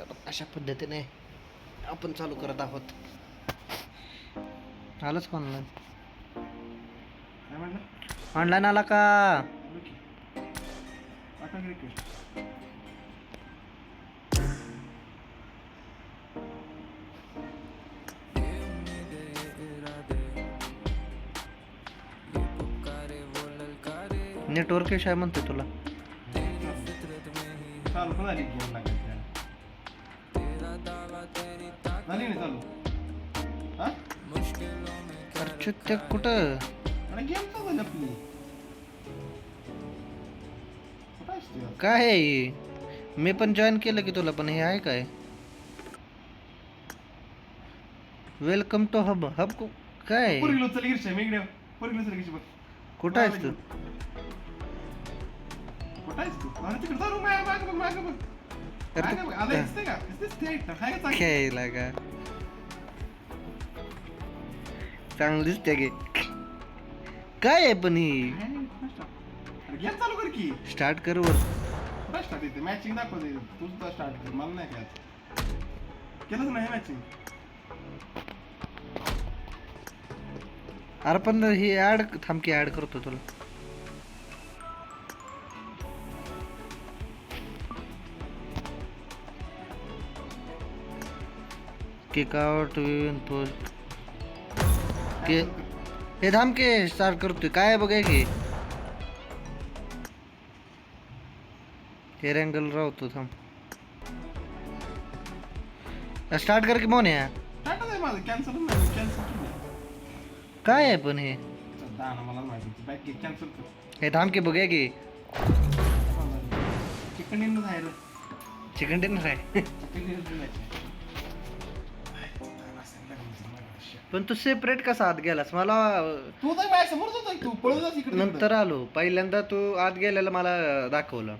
तर अशा पद्धतीने आपण चालू करत आहोत. आलंच का ऑनलाईन? काय म्हटलं? ऑनलाईन आला का? नेटवर्क इश्यू आहे म्हणते तुला. चालू पण झाली गेम लागायची झाली नाही चालू. हा अरे चुत्त्या कुठं? अरे गेम चालू झाली आपली. कुठं आहेस तू यार? काय आहे हे? मी पण जॉईन केलं की तुला, पण हे आहे काय? Welcome to hub. हब काय आहे? पोरगीला उचल गिरशा मी इकडे पोरगीला उचल गिरशा बघ. कुठं आहेस तू? कुठं आहेस तू? अरे तिकडे चालू मागं बघ मागं बघ. अरे मागं बघ. आलं दिसतंय का? दिसतंय का? हाय का चांगलं? खेळायला का? चांगलं दिसते की. काय आहे पण ही? अरे गेम चालू कर की. स्टार्ट कर वर. कुठं स्टार्ट येते मॅचिंग दाखवते तू सुद्धा स्टार्ट कर मला नाही काय केलंच नाही मॅचिंग. अरे पण ही ऍड थांब की ऍड करतो तुला. किक आउट विन पोस्ट के हे थांब के स्टार्ट करतोय. काय बघाय की हेर अँगल राहतो. थांब स्टार्ट कर की मोन्या. स्टार्टच आहे माझं कॅन्सल नाही कॅन्सल केलं. काय आहे पण हे? दाना मला माहिती बॅक कॅन्सल कर. हे थांब की बघूया की. चिकन डिनर आहे रे. चिकन डिनर आहे. चिकन डिनर पण तू सेपरेट कसा आत गेलास? मला तू तर माझ्या समोरच होता तू पळत जात इकडे नंतर आलो. पहिल्यांदा तू आत गेलेला मला दाखवलं.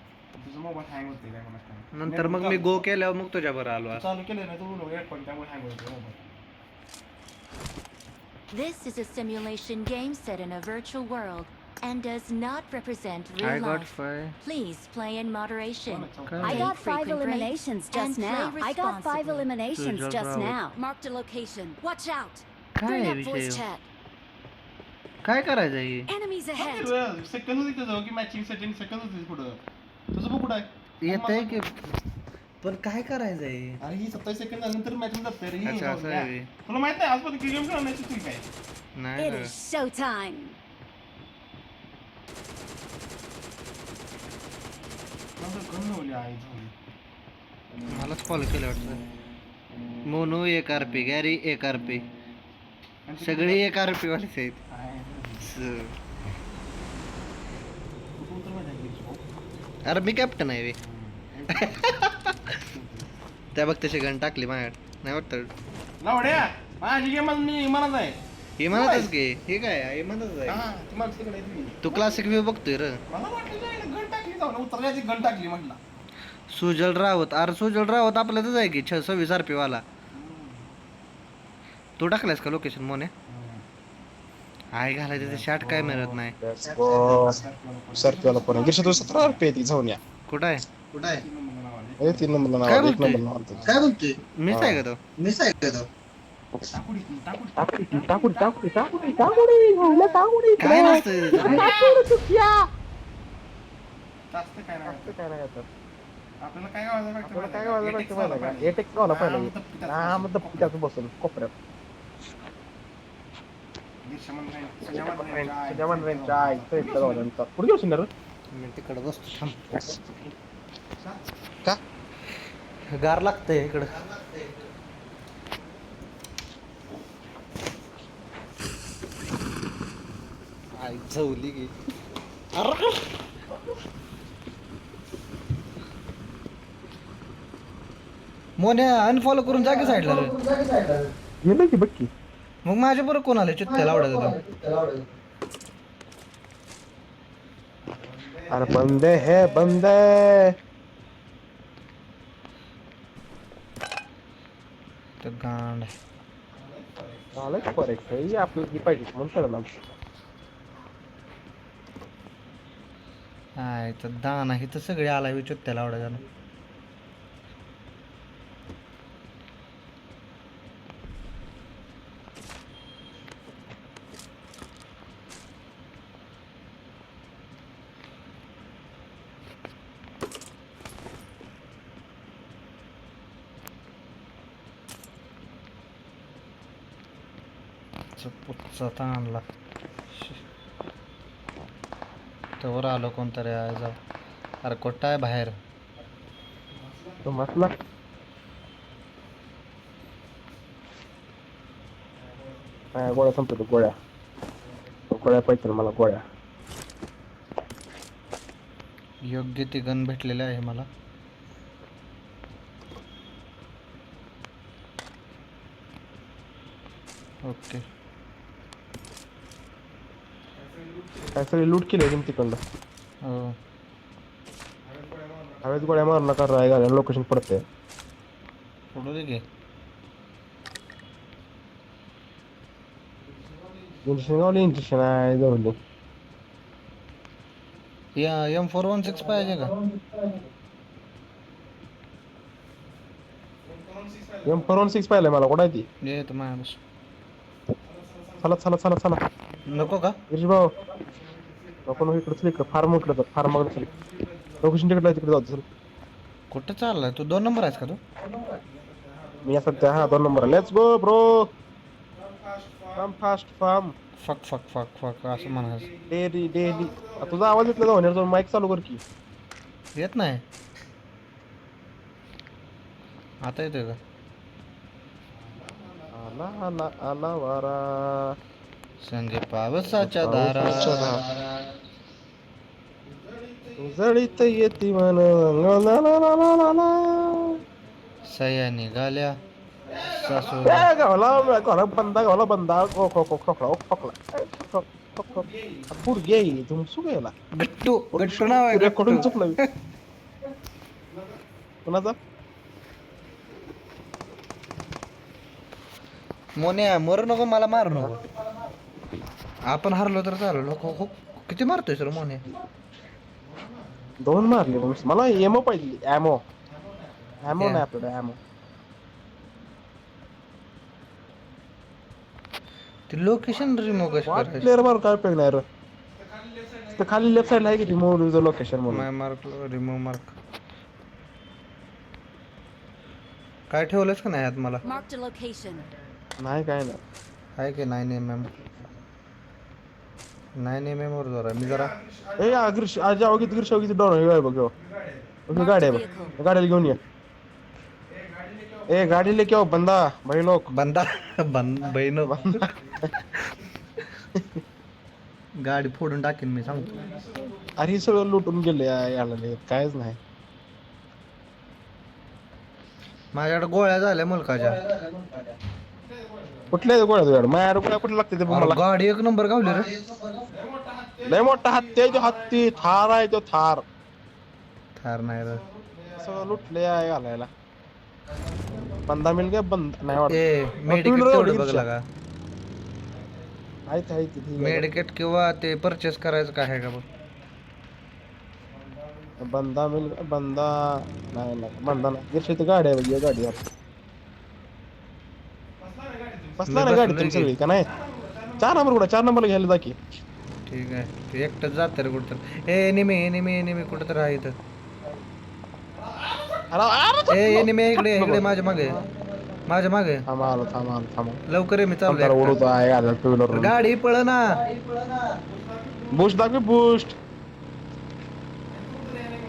तुझा मोबाईल हँग होते काय मला नंतर मग मी गो केल्यावर मग तुझ्या बरं आलो. चालू केलं ना तू हेडफोन त्यामुळे हँग होते mobile. This is a simulation game set in a virtual world and does not represent I real got life. 5. Please play in moderation. Okay. I Take got 5 frequent eliminations breaks just and now. play I got 5 responsibly. eliminations Good just job, now. Marked a location. Watch out. काय Bring आहे up voice विषय? chat. काय करायचं आहे? Enemies ahead. Second होती त्याचं की matching setting second होती पुढं तुझं बघ कुठं आहे येत आहे की पण काय करायचं आहे? अरे ही 27 सेकंद झाल्यानंतर मॅचिंग जाते रे ही अच्छा, असं आहे व्हय. तुला माहित नाही आजपर्यंत गेम खेळणार नाही तू काय नाही It ना. is showtime. नंतर गण होली आई झाली. मलाच फॉलो केलं वाटतं. मोनो एक आरपी, गॅरी एक आरपी, सगळे एक आरपी वालेच आहेत. तू तर माहिती आहे की अरे मी कॅप्टन आहे वे. त्या बघ तशी गण टाकली माझ्याकडे. नाही वाटतं लावड्या माझी गेम मी म्हणत आहे हे म्हणतच की हे काय हे म्हणतच आहे. हा तुम्हाला तिकडे आहे तुम्ही. तू क्लासिक व्ह्यू बघतोय रे. मला वाटलं नाही गण टाकली जाऊन उतरल्याची गण टाकली म्हटलं. सुजल रावत. अरे सुजल रावत आपल्यातच आहे की 26 आरपी वाला. तू टाकलायस का लोकेशन मोने? आहे घालायचं ते शर्ट काय मिळत नाही. सर्कल पण गिरशा 17 रुपये ती जाऊन या. कुठं आहे? हे 3 नंबर काय नाव 1 बोलतोय? नंबर नाव काय बोलतोय? मिस आहे का तो? मिस आहे का तो? काय नसतं. जास्त काय नाही काय नाही तर आपल्याला काय गावाचं आपल्याला काय वाजलं पाहिजे मला का हे टेक्स वाला पाहिजे हा मग त्याचं बसून कोपऱ्यात सजावन रेंजच्या आई तर वाल्यांचा पुढे घेऊ सुंदर मी तिकडे बसतो थांब. का गार लागतंय इकडं. आई झवली की. मोने अनफॉलो करून जागे साईडला रे. गेलं की बक्की मग माझ्या बरोबर कोण आले चित्त्याला आवडत. अरे बंदे है बंदे तर गांड आलं फॉरेक्स हे आपल्याला पाहिजे म्हणून सगळं हाय तर दाना ही तर सगळे आला चित्त्याला आवडत. पुच्चा ताणला. तवर आलो कोणतरी आहे जाऊ. अरे कोट्टा आहे बाहेर. तो मसला गोळ्या संपतो गोळ्या. गोळ्या पाहिजे मला गोळ्या. योग्य ती गन भेटलेली आहे मला. ओके. काय सगळी लूट केली आहे तिकडलं. हो हवेत गोळ्या मारू नका राय लोकेशन पडते. पडू दे की. इंजेक्शन गावले इंजेक्शन आहे जवळ. या M416 पाहिजे का? M416 पाहिलंय मला. कुठं आहे ती? ये तर माझ्यापासून. चला चला चला चला. नको का? गिरीश भाऊ आपण इकडे चल. इकडे फार्म इकडे फार्म चल. लोकेशन तिकडे तिकडे जाऊ चल. कुठं चाललाय तू? 2 नंबर आहेस का तू? मी असं त्या 2 number. Let's go bro. Farm fast farm. Fuck fuck fuck fuck असं म्हणायचं. Daily daily. तुझा आवाज येतला जाऊन यार. माईक चालू कर की. येत नाही. आता येतोय का? आला आला आला वारा. संगे पावसाच्या धारा. उजळीत येती मन. ला ला ला ला ला ला. सया निघाल्या सासू. गावला बंदा गावला बंदा. खोकला खोकला पूर गे तुम सुगेला. गट्टू गट्टू नाव आहे. रेकॉर्डिंग गट्टू. चुकलं. कोणाचा? मोन्या मरू नको मला मारू नको. आपण हरलो तर चालू. हो किती मारतोय सर मोन्या? 2 मारले मला. एमओ पाहिजे. एमओ एमओ नाही आपल्याकडे. एमओ ते लोकेशन रिमूव्ह कशी करायचं? प्लेअर मार काय पेग नाही रे. खाली लेफ्ट साइड आहे की रिमूव्ह युजर लोकेशन म्हणून. माय मार्क रिमूव्ह मार्क. काय ठेवलंच का नाही आत मला? Marked a location. नाही काय नाही. आहे की 9mm. 9mm वर जरा मी जरा. ए अग्रिश आज अवगीत गिरश अवगीत डाऊन आहे बघ. गाडी आहे बघ. गाडीला घेऊन ये. ए गाडी लेके आओ बंदा भाई लोग. बंदा बहिण गाडी फोडून टाकेन मी सांगतो. अरे हे सगळं लुटून गेले याला कायच नाही. माझ्याकडे गोळ्या झाल्या मुलकाच्या. कुठल्या गोळ्या तुझ्याकडे? माझ्याकडे गोळ्या कुठे लागते ते अरे मला. गाडी 1 नंबर गावली रे. लय मोठा हत्ती आहे तो. हत्ती थार आहे तो. थार थार नाही रे. सगळं लुटले घालायला. बंदा मिल गया. बंद नाही वाटत. ए मेडिकेट तेवढं बघ लागा. आहे मेडिकेट किंवा ते परचेस करायचं काय आहे का बघ. बंदा मिल गया. बंदा नाही बंदा नाही. गिरशी गाडी आहे बघ. गाडी बसला ना गाडी तुमची सगळी का नाही? 4 नंबर कुठं? 4 नंबरला घ्यायला जा की. ठीक आहे. ते एकटंच जात रे कुठं तर. ए एनिमी कुठं तर आहे इथं. ए एनिमी इकडे इकडे माझ्या मागे. थांबा आलो. लवकर ये मी चाललोय. उडत आहे टू व्हीलर. गाडी पळ ना. बूस्ट दाखवी बूस्ट.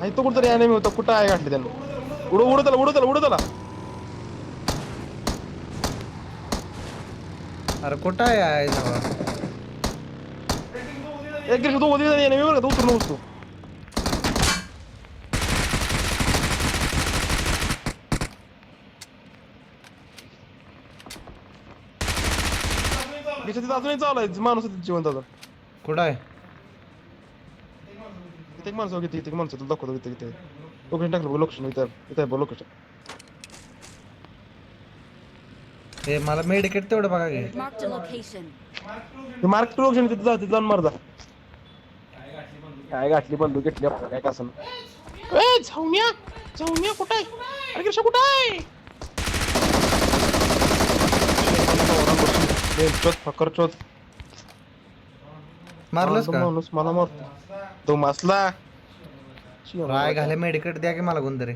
आहे तो कुठतरी एनिमी होता. कुठं आहे घातली त्यानं? उडत आला. अरे कुठं आहे जावा. एक गिरशी तो उद्या एनिमी बरं का. उतरून बसतो. अजूनही चालू आहे माणूस जिवंत. अजून कुठं आहे? इथे एक माणसं इथे एक माणसं तुला दाखवतो. इथे लोकेशन टाकलं. लोकेशन इथे लोकेशन. हे मला मेडिकेट तेवढं बघा घे. Marked a location. Mark to location तिथे जा. तिथे जाऊन मार जा. काय गाठली बंदूक घेतली आपण काय कसं. ए झौम्या कुठं आहे? अरे गिरशा कुठं आहे? फकर चोत मारलंस का? माणूस मला मारतो. तो मासला. राय घाले मेडिकेट द्या की मला कोणतरी.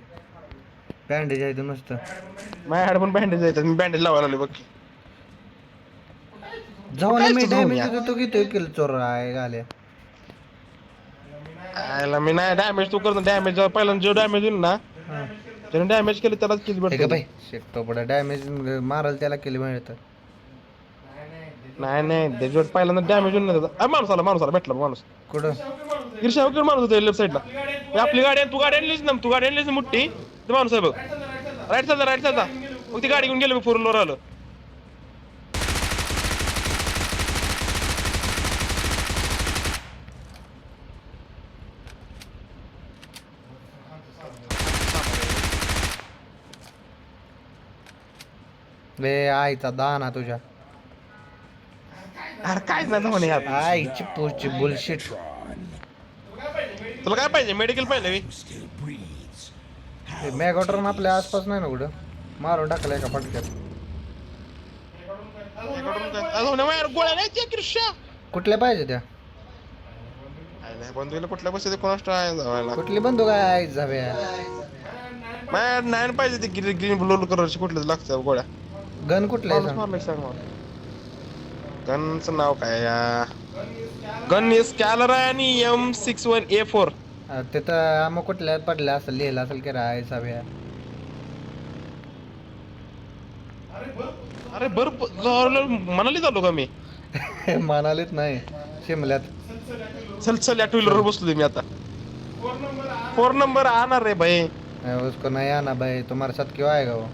बँडेज आहे तो नुसतं. माझ्याकडे पण बँडेज आहे. मी बँडेज लावायला आले बघ. जाऊन काय मी तुझं डॅमेज या? देतो किती किल चोर आहे घाले आयला मी नाही डॅमेज तू करतो डॅमेज पहिल्यांदा जो डॅमेज होईल ना त्याने डॅमेज केलं त्यालाच किल हे भेटतो का भाई शेकतो पडा डॅमेज मारल त्याला किल मिळतं नाही नाही त्याच्यावर पहिल्यांदा डॅमेज होईल ना त्याचा माणूस आला भेटला माणूस कुठं गिरशावर माणूस होते लेफ्ट साईडला आपली गाडी तू गाडी आणलीस ना तू गाडी आणलीस ना मोठी ते माणूस आहे बघ राईट साईडला मग ती गाडी घेऊन गेलो फोर व्हीलर आलं बे आईचा दाना तुझ्या अरे काहीच नाही म्हणे यात आईची पोची बुलशिट तुला काय पाहिजे मेडिकल पाहिजे मॅगॉट्रॉन आपल्या आसपास नाही ना कुठं मारून टाकलाय का पटक्यात गोळ्या नाही कृष्णा कुठल्या पाहिजे त्या बंधूला कुठल्या बस कोणाच जावायला कुठली बंदूक आहे आई जाव्या नाही पाहिजे ते ग्रीन ब्लू कलरची कुठल्याच लागतं गोळ्या गन कुठल्या आहे सांग? मारलं सांग मला गनचं नाव काय या गन स्कॅलर आहे आणि M61A4 तिथं मग कुठल्या पडल्या असं लिहिलं असेल की राय जाव्या अरे बर म्हणाली झालो का मी म्हणालीच नाही शिमल्यात चल या टू व्हीलर बसलो मी आता 4 नंबर आणार रे भाई उसको नहीं आना भाई तुम्हारे साथ क्यों आएगा वो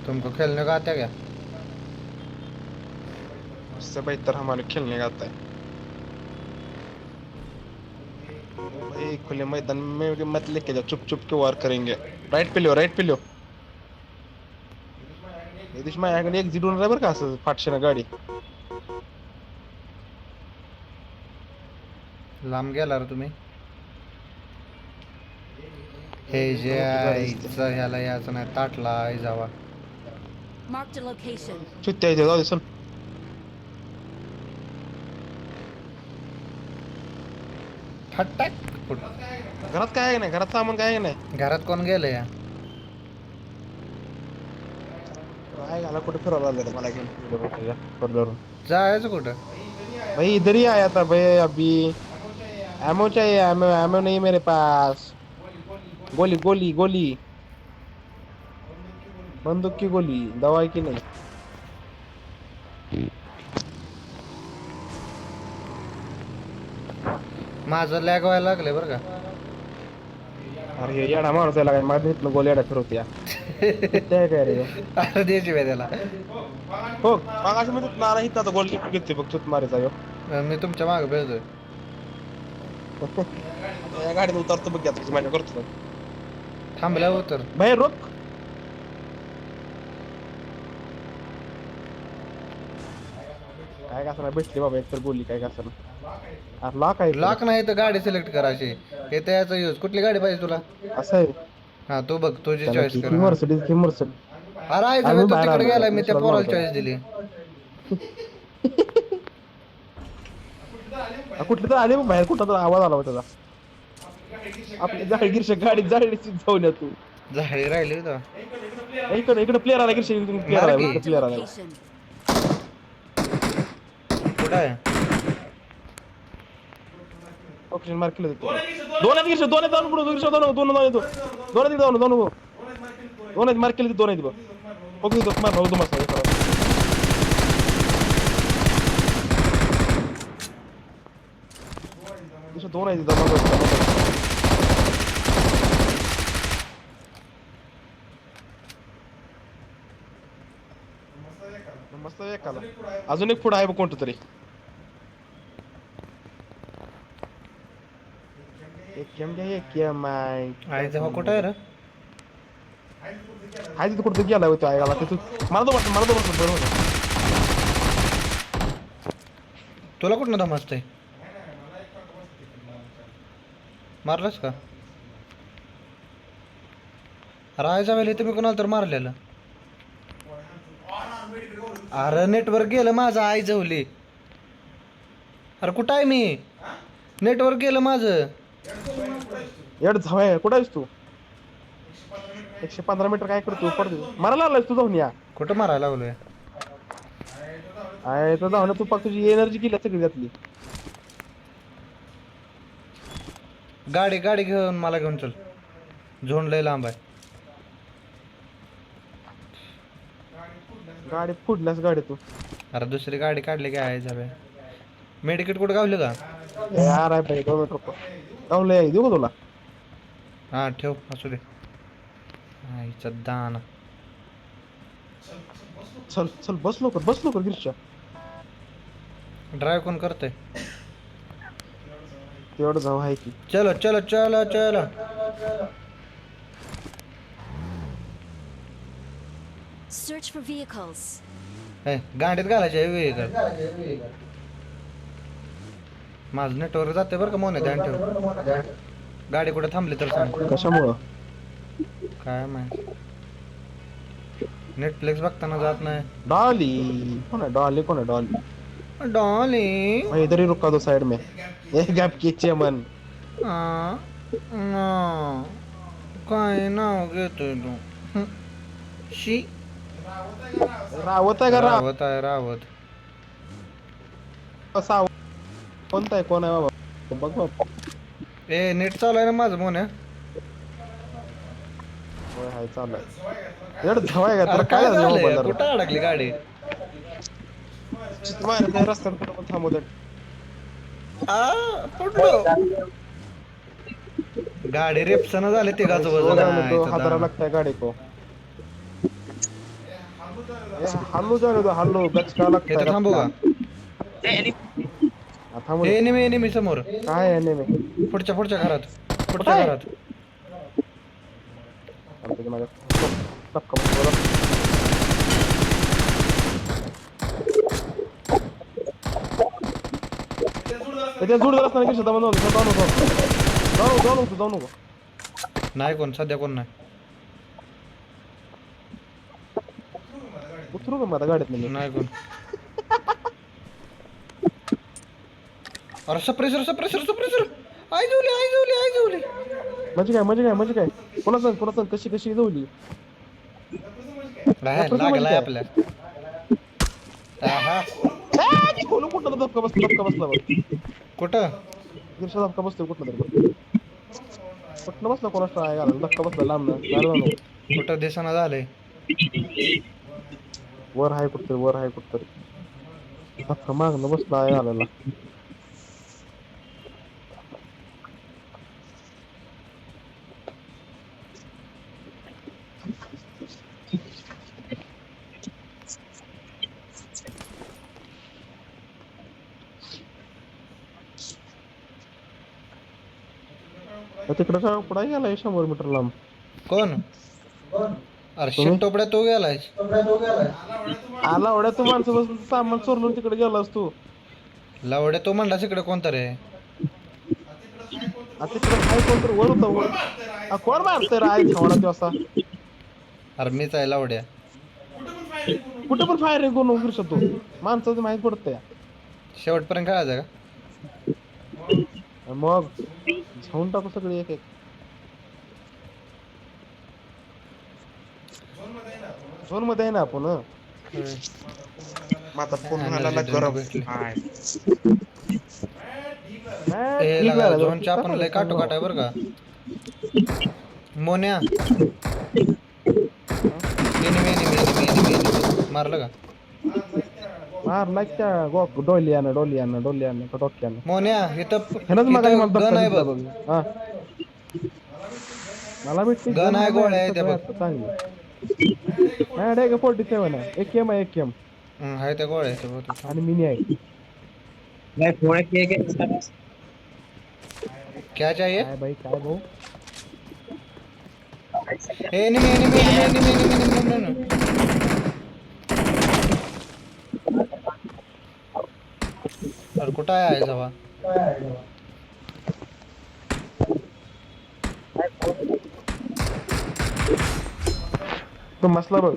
तुमको खेलने को आता क्या उससे बेहतर हमारे खेलने का आता है भाई खुले मैदान में मत लेके जाओ चुप चुप के वार करेंगे राइट पे लो यदि माझ्याकडे एक जिडून ड्रायव्हर का असं फाटशे ना गाडी लांब गेला रे तुम्ही हे जे आईचं ह्याला याचं नाही ताटला आई जावा Marked a location. चुत्या इथे जाऊ दे चल फटाक घरात काय आहे नाही घरात सामान काय आहे नाही घरात कोण गेलं या काय घाला कुठे फिरायला आलं मला घेऊन जायचं कुठं भाई इधर ही आया था भाई अभी एमओ चाहिए एमओ नहीं मेरे पास गोली बंदूक की गोली दवाई की नहीं माझं लॅग व्हायला लागले बरं का अरे हे येडा माणूस याला काय माझ्या इथनं गोल येडा फिरवते या ते काय रे अरे द्यायची बाई त्याला हो मागाशी मी नारा हित आता गोल घेते बघ चुत मारायचा यो मी तुमच्या मागे भेटतोय या गाडीत उतरतो बघ आता माझ्या करतो थांबल्या उतर भाई रोक काय का भेटली बाबा एकतर गोली काय का अरे लॉक आहे लॉक नाही तर गाडी सिलेक्ट करायची हे तर याचा यूज कुठली गाडी पाहिजे तुला असं आहे हा तू बघ तुझी चॉईस कर मर्सिडीज अरे आहे आम्ही तू बाहेर तिकडे आलो. गेला मी त्या दुसरा पोराला माणूस आहे. चॉईस दिली कुठलं तर आले बाहेर कुठं तर आवाज आला होता त्याचा आपली गाडी जाऊन या तू झाडी राहिली होता इकडे प्लेअर आला गिरशे प्लेअर आला Marked a प्लेअर आला location. कुठं आहे ऑप्शन मार्क केलं दोन आहेत गिरशे दोन आहेत जाऊन पुढे गिरशे दोन आहेत मार्क केले दोन आहेत बघ ओके तो मार भाऊ तुम्हाला दोन आहेत मस्त एक आला अजून एक पुढं आहे बघ कोणतं तरी आहे तेव्हा कुठं आहे रे हाय तिथं कुठं गेला होतो ऐकायला तिथं मला तो बरोबर तुला कुठं धमसतंय मारलंस का राहायचा वेळी तुम्ही कोणाला तर मारलेलं अरे नेटवर्क गेलं माझं आई जवली अरे कुठं आहे मी नेटवर्क गेलं माझं एड झावाय कुठं आहेस तू 115 मीटर काय करतो पडतो मारायला लागलास तू जाऊन या कुठं मारायला लागलोय आहे तर जाऊ ना तू पाक तुझी एनर्जी गेली सगळी त्यातली. गाडी गाडी घेऊन मला घेऊन चल. झोन लय लांब आहे. गाडी फुडल्यास गाडी तू. अरे दुसरी गाडी काढली काय आहे झालं. मेडिकेट कुठं गावलं का? यार आहे पाहिजे 2 मिनिट रुको. गावले देऊ का तुला? हा ठेव असू दे. आईचा दाना. चल चल बस लवकर गिरच्या. ड्राईव्ह कोण करतंय? तेवढं जाऊ आहे की. चलो चलो चलो चलो. Search for vehicles. ए गाडीत घालायचे वेगळं. माझं नेटवर्क जाते बरं का मोने ध्यान ठेव. गाडी कुठे थांबली तर सांग. कशामुळं? काय माहिती. नेटफ्लिक्स बघताना जात नाही. डॉली कोण आहे डॉली? कोण आहे डॉली? डॉली. भाई इधर ही रुका दो साइड में. एक गैप कीचे मन. काय नाव घेतोय तू? शी रावत आहे का रावत आहे रावत. सावंत? कोणता आहे? कोण आहे बाबा? बघ बाबा. ए नेट चालू आहे ना माझं मोने. होय हाय चालू आहे. एवढं झवाय का अरे तर काय काय झालं झालंय? मोबाईल? कुठं अडकली गाडी? माहिती नाही रस्त्यावर कुठं पण थांबू दे. पडलो. गाडी रेपसन झाली ते गाचं वजन. हाताला लागताय गाडी को. हल्लू जाऊ दे हल्लू गचका लागताय. इथं थांबू का? थांबू हे नेहमी समोर. काय आहे नेहमी? पुढच्या घरात. पुढच्या घरात. माझ्या धक्का बसला. त्याच्या जोडदार असताना की शेता जाऊ नको. नाही कोण सध्या कोण नाही. उतरू का माझ्या गाडीत नाही कोण. अरे सप्रेसर. आई जवली. म्हणजे काय कोणाचं कशी जाऊली? लागलाय आपल्या. कुठं धक्का बसला कुठं? गिरशा धक्का बसतोय कुठलं तरी. कुठलं बसला कोणाचा आहे घालायला धक्का बसला लांब ना. कुठं दिसना झालंय. वर आहे कुठतरी. धक्का मागणं बसला आहे घालायला. तिकडं काय पुढे गेलाय 100 मीटर लांब. कोण? अरे शेटोपड्या तो गेलाय. आला एवढ्या तू माणसं बसून सामान चोरलून तिकडे गेलास तू. लावड्या तो म्हणला तिकडे कोणता रे? तिकडे काय कोणतरी वर होता. कोण मारतोय राय छावडा तो असा? अरे मीच आहे लावड्या. कुठे पण फायरिंग करून उघडू शकतो. माणसाचं माहित पडतंय. शेवटपर्यंत खेळायचं का? मग जाऊन टाकू सगळे एक झोन मध्ये आहे ना आपण. माझा फोन झाला गरम. झोनच्या आपण लय काटो काट आहे बरं का. मोन्या मारलं का? मारला त्या डोलियानं कटोक्यानं. मोन्या इथं गन आहे बघ. मला भेटते गन आहे गोळ्या आहे त्या बघ. चांगली 47 आहे. एक एम आहे त्या गोळ्या आहेत. आणि मिनी आहे. क्या चाहिए? काय भाई काय भाऊ? अरे कुठं आहे जवा? तो मसला बघ.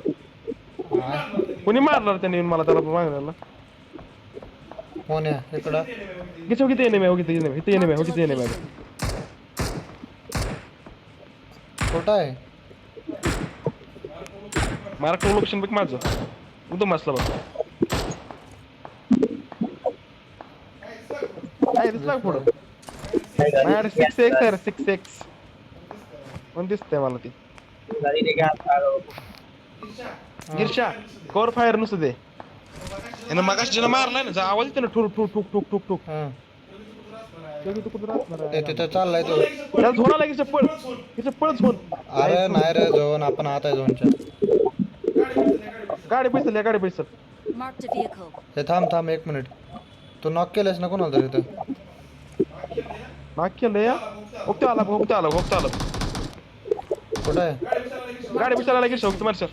कोणी मारणार त्याने मला त्याला मागण्याला? मोन्या इकडं किती येणे कुठं आहे? महाराष्ट्र लोकेशन बघ माझं. तो मसला बघ. दिसला पुढं माझ्याकडे 6x आहे 6x पण दिसतंय मला ती गिरशा कोर फायर नुसतं दे यानं मगाशी ज्याला मारलाय ना जा आवाज येतो ना ठुक ठुक ठुक ठुक ठुक ठुक हा तो कुठं राहणार ते तिथं चाललाय तो त्याला झोन आला की पळ झोन अरे नाही रे झोन आपण आत आहे झोनच्या गाडी पैसे Marked a vehicle. हे थांब 1 मिनिट तू नॉक केलंस ना कोणाला तरी इथं नाक केलं या ओके आला कुठं आहे गाडी पैसे आला गिरशा ओके मार सर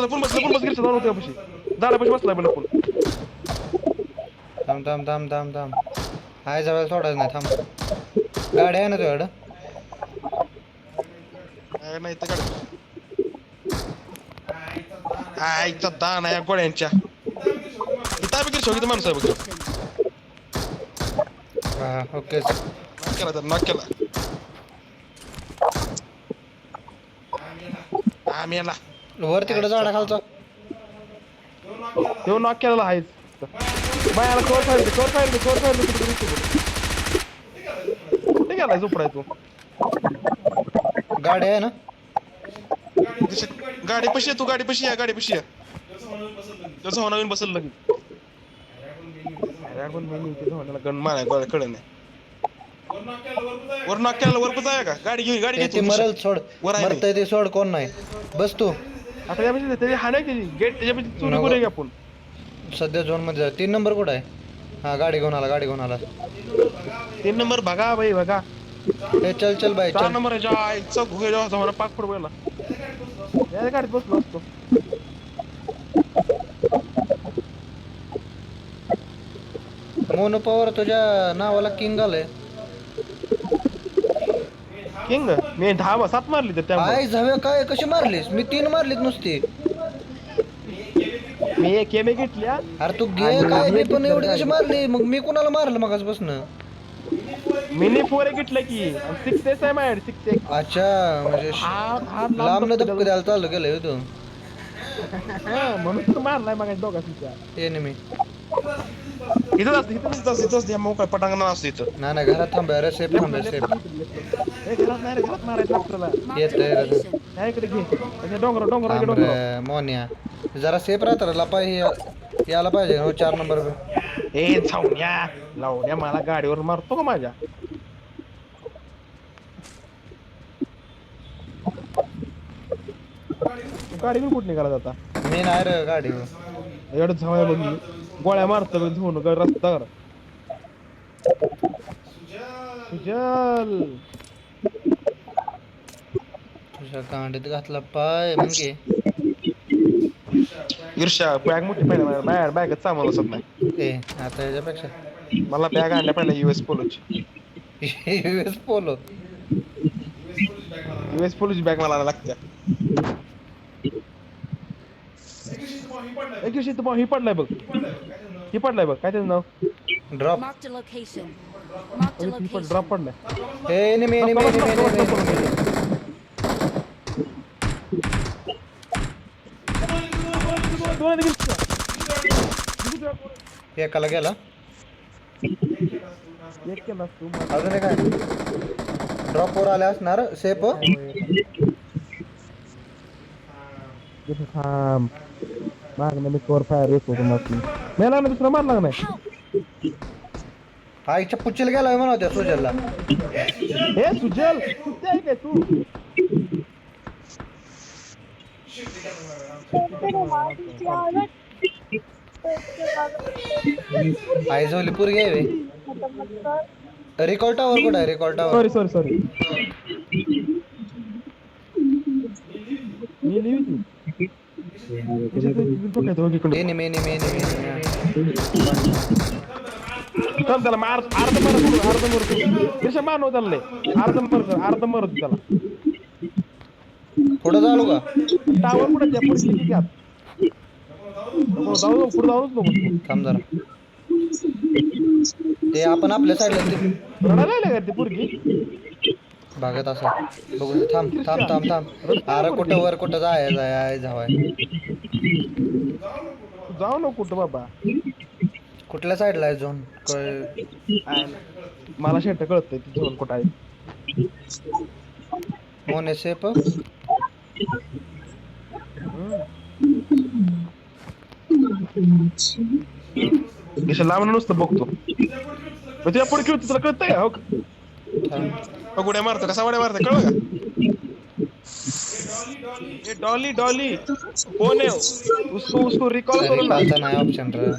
पण बस गिरशा जाऊन होत्या पैसे झाडा पैसे बसलाय पण आपण थांब आहे जवळ सोडायचं नाही थांब गाडी आहे ना तुझ्याकडं नाही तर गाडी आईचा दान आहे गोड्यांच्या इथं गिरशा किती माणूस आहे बघ हा ओके नॉक केला आम्ही याला वर तिकडे झाडा खालचा तो नॉक केलेला आहेच बायाला कोर फायर कुठे गेलाय झोपडाय तू गाडी आहे ना गाडी पशी तू गाडी पशी या त्याचं होणार बसल लगेच गण माराय कळ नाही वर नॉक केला वर आहे का गाडी घे ते मरल सोड मरतय ते सोड कोण नाही बस तू आता त्यापेक्षा त्याची हाणाय त्याची गेट त्याच्यापेक्षा चोरी करूया की आपण सध्या झोन मध्ये जा. 3 नंबर कुठं आहे हा गाडी घेऊन आला 3 नंबर बघा हे चल बाई 4 चल नंबर आहे जायचं घोगे जाऊ पाक फुट गेला या गाडीत बसलो असतो मोनो पॉवर तुझ्या नावाला किंग आलंय किंग मी 7 मारली तर त्यामुळे काय झावे काय कशी मारलीस मी 3 मारलीत नुसती मी एक केमे घेतल्या अरे तू घे काय मी पण एवढी कशी मारली मग मी कुणाला मारलं मगाचपासून मिनी 4 घेतलं की 6s आहे माझ्याकडे 6x अच्छा म्हणजे लांब न धपक द्यायला चालू केलंय तू म्हणून तर मारलाय मग दोघांच्या ये मी इथंच मोकळा पटांगण असतो इथं नाही घरात थांबा रे सेफ थांबा सेफ घरात मारायचं आपल्याला Marked a location. इकडे घे डोंगर थांब रे मोन्या जरा सेफ राहत रे लपा यायला पाहिजे हो 4 नंबर ए छावण्या लावण्या मला गाडीवर मारतो का माझ्या गाडी कुठे निघाला जाता मी नाही रे गाडीवर एवढं झावाय बघ गोळ्या मारतो धुवून रस्ता सुजल तुझ्या गांडीत घातला पाय म्हणजे ईर्ष्या बॅग मोठी पाहिजे बाहेर बॅगच सामान असत नाही ए आता याच्यापेक्षा मला बॅग आणल्या पाहिजे युएस पोलोची US पोलो युएस पोलोची बॅग मला लागत्या एक दिवशी ही पडलाय बघ काय त्याचं नाव drop Marked a location. Marked a location. Drop पडलाय ए एनिमी एकाला गेला अजून एक आहे ड्रॉप वर आले असणार सेफ थांब मागणं मी कोर फायर येत होतो मग मेला ना दुसरा मारला नाही आईच्या पुच्छीला गेला म्हणा होत्या सुजलला हे सुजल कुठे आहे काय तू आई झोली पूर घे रिकॉर्ड टावर कुठं आहे रिकॉर्ड टावर सॉरी मी लिहिली त्याला मार अर्ध मर मार त्याला अर्ध मर त्याला पुढं जाऊ का टावर पुढे जाऊ पुढे जाऊच नको थांब जरा ते आपण आपल्या साईडला रडायला का ती पोरगी भागत असं बघू थांब अरे कुठं जाय जावाय जाऊ नको कुठं बाबा कुठल्या साईडला आहे झोन मला शेट कळतंय ती झोन कुठं आहे. मोने सेप दिशा लांब नुसतं बघतो मग तुला पुढे खेळतो तुला कळतंय हो उड्या मारतो कसा उड्या मारतो कळलं का ये डॉली डॉली कौन है उसको उसको रिकॉल करो ना नाही ऑप्शन रे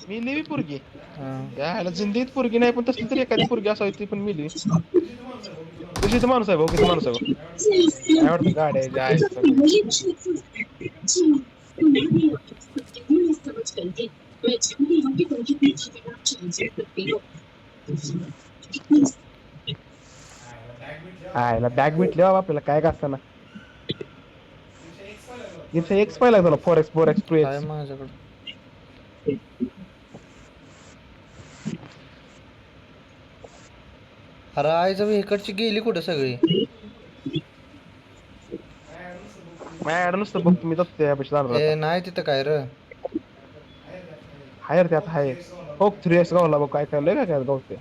मिली बी पोरगी हा. यायला जिंदगीत पोरगी नाही पण तसली तरी एखादी पोरगी असावी ती पण मिली कशी माणूस आहे भाऊ किती माणूस आहे भाऊ काय वाटतं गाड्या जाय आयला बॅग भेटली बाबा आपल्याला काय का असताना इथे एक्स पाहिला तुला 4x 2x काय माझ्याकडे अरे आईचं इकडची गेली कुठं सगळी माझ्याकडे नुसतं बघ तुम्ही जातो त्यापेक्षा जाणार ए नाही तिथं काय रे हायर त्यात हाय हो 3x गावला बघ काय काय लय काय गावते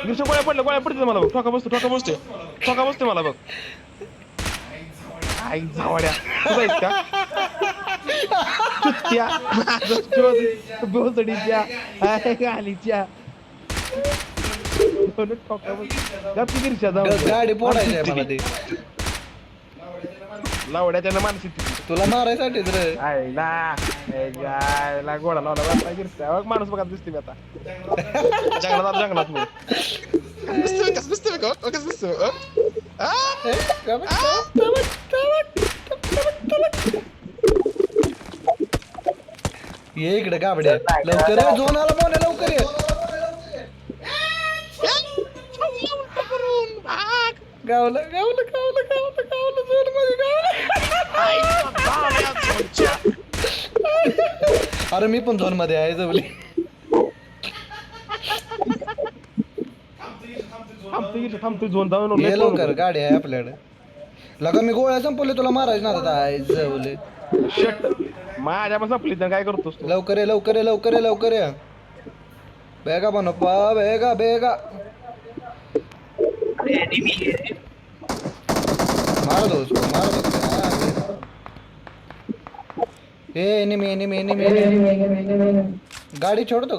गोळ्या पडते मला बघ ठोका बसते मला बघ आई जावड्या तू आहेस का चुत्या बोसडीच्या गालीच्या ठोका बस गिरच्या गाडी पोडायची आहे मला ती लावड्याच्या मानसिक तुला मारायसाठीच रे आयला गोडा लावला गिरच्या माणूस बघा दिसते मी आता जंगलात मी ये इकडे गाबड्या लवकर ये झोन आला मोने लवकर ये गावलं झोन मध्ये अरे मी पण झोन मध्ये आहे जवली थांबतो झोन जाऊन ये लवकर गाडी आहे आपल्याकडे लगा मी गोळ्या संपवले तुला मारायचं ना आता आहे जवले शट माझ्या पण संपली तर काय करतोस तू लवकर ये बेगा बनप्पा बेगा मार दो ए एनिमी गाड़ी छोड़ दो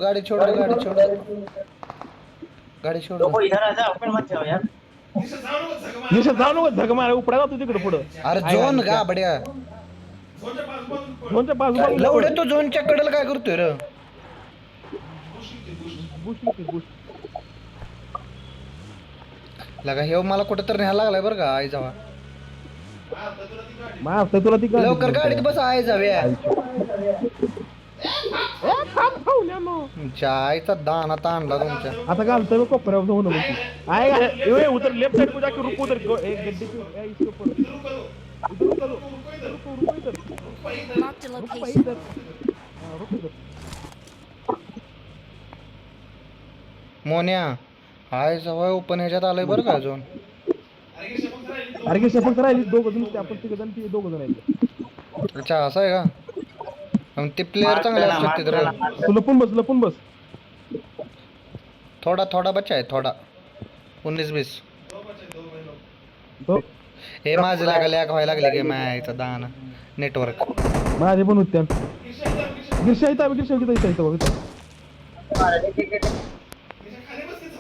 जाऊ धग मारा उपडा जातो तिकडे पुढं अरे झोन का बड्या झोनच्या बाजूला लवडे तो झोनच्या कडेला काय करतोय रे लगा हे मला कुठं तर न्यायला लागलाय बरं का आई जावा मारतो तुला ती लवकर गाडीत बस आई जाऊया आईचा दाना ताणला तुमच्या आता घालतोय कोपऱ्यावर जाऊन आय उधर लेफ्ट साइड को जाके रुको उधर एक गड्ढे के इसके ऊपर Marked a location. मोन्या हाय जवळ ओपन ह्याच्यात आलंय बरं का अजून अरे की सफर करायली दोघ जण आपण तिघ जण ती दोघ जण आहेत अच्छा असं आहे का मग ते प्लेअर चांगले असतात तिथं तू लपून बस थोडा बच्चा आहे थोडा 19-20 तो हे माझं लागायला व्हायला लागले की मायचा दाना नेटवर्क माझे पण होते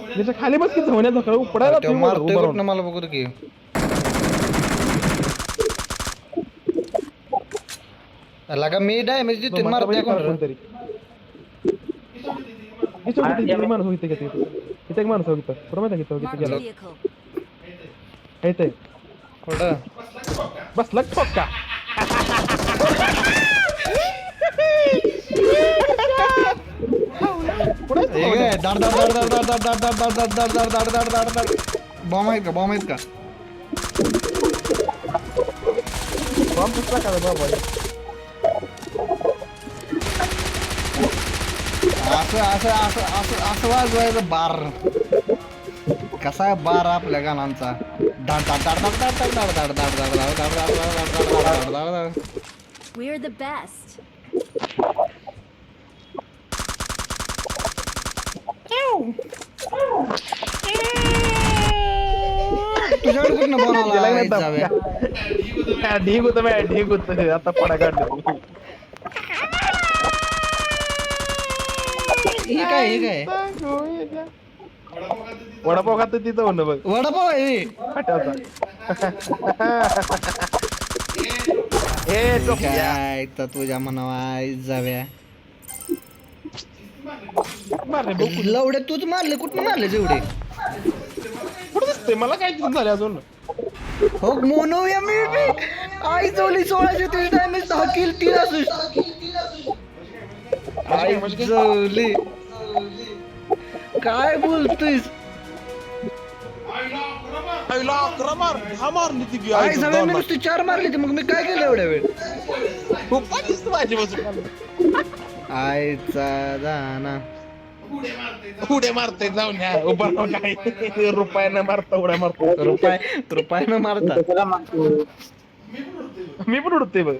गिरशा खाली बस की धावण्याचा खरं पडायला तो मारतोय कुठनं मला बघू दे की लगा मी डॅमेज देतोय मारतोय कोणतरी माणूस होते इथे एक माणूस होता बरोबर आहे Marked a गेला vehicle. इथे कुठं बसला ठोका बॉम्ब आहेत का बॉम्ब पुसला का बाबा असं वाजवायचं बार कसा आहे बार आपल्या गाणांचा We're the best. तुझ्याकडे कुठं बोलायला जाव्या ढीक होतं मॅ ढीक होतं आता पडा काढलं हे काय वडापाव खात तिथं म्हणणं बघ वडापाव आहे खाट्याचा हे टोक्या. काय तर तुझ्या मनावा जाव्या मारले बघ लवडे तूच मारले कुठं मारले जेवढे कुठं दिसते मला काय दिसून झाले अजून हो मोनो या मी आई जोली 1630 डॅमेज 10 किल 3 असिस्ट आई जोली काय बोलतोयस आईला 11 मार 10 मारली ती आई सगळ्या मी नुसती 4 मारली ती मग मी काय केलं एवढ्या वेळ खूप दिसत माझी बसून आईचा दाना उड्या मारते जाऊन या उभा राहून काय रुपयानं मारता उड्या मारतो रुपयानं मारता मी पण उडते बघ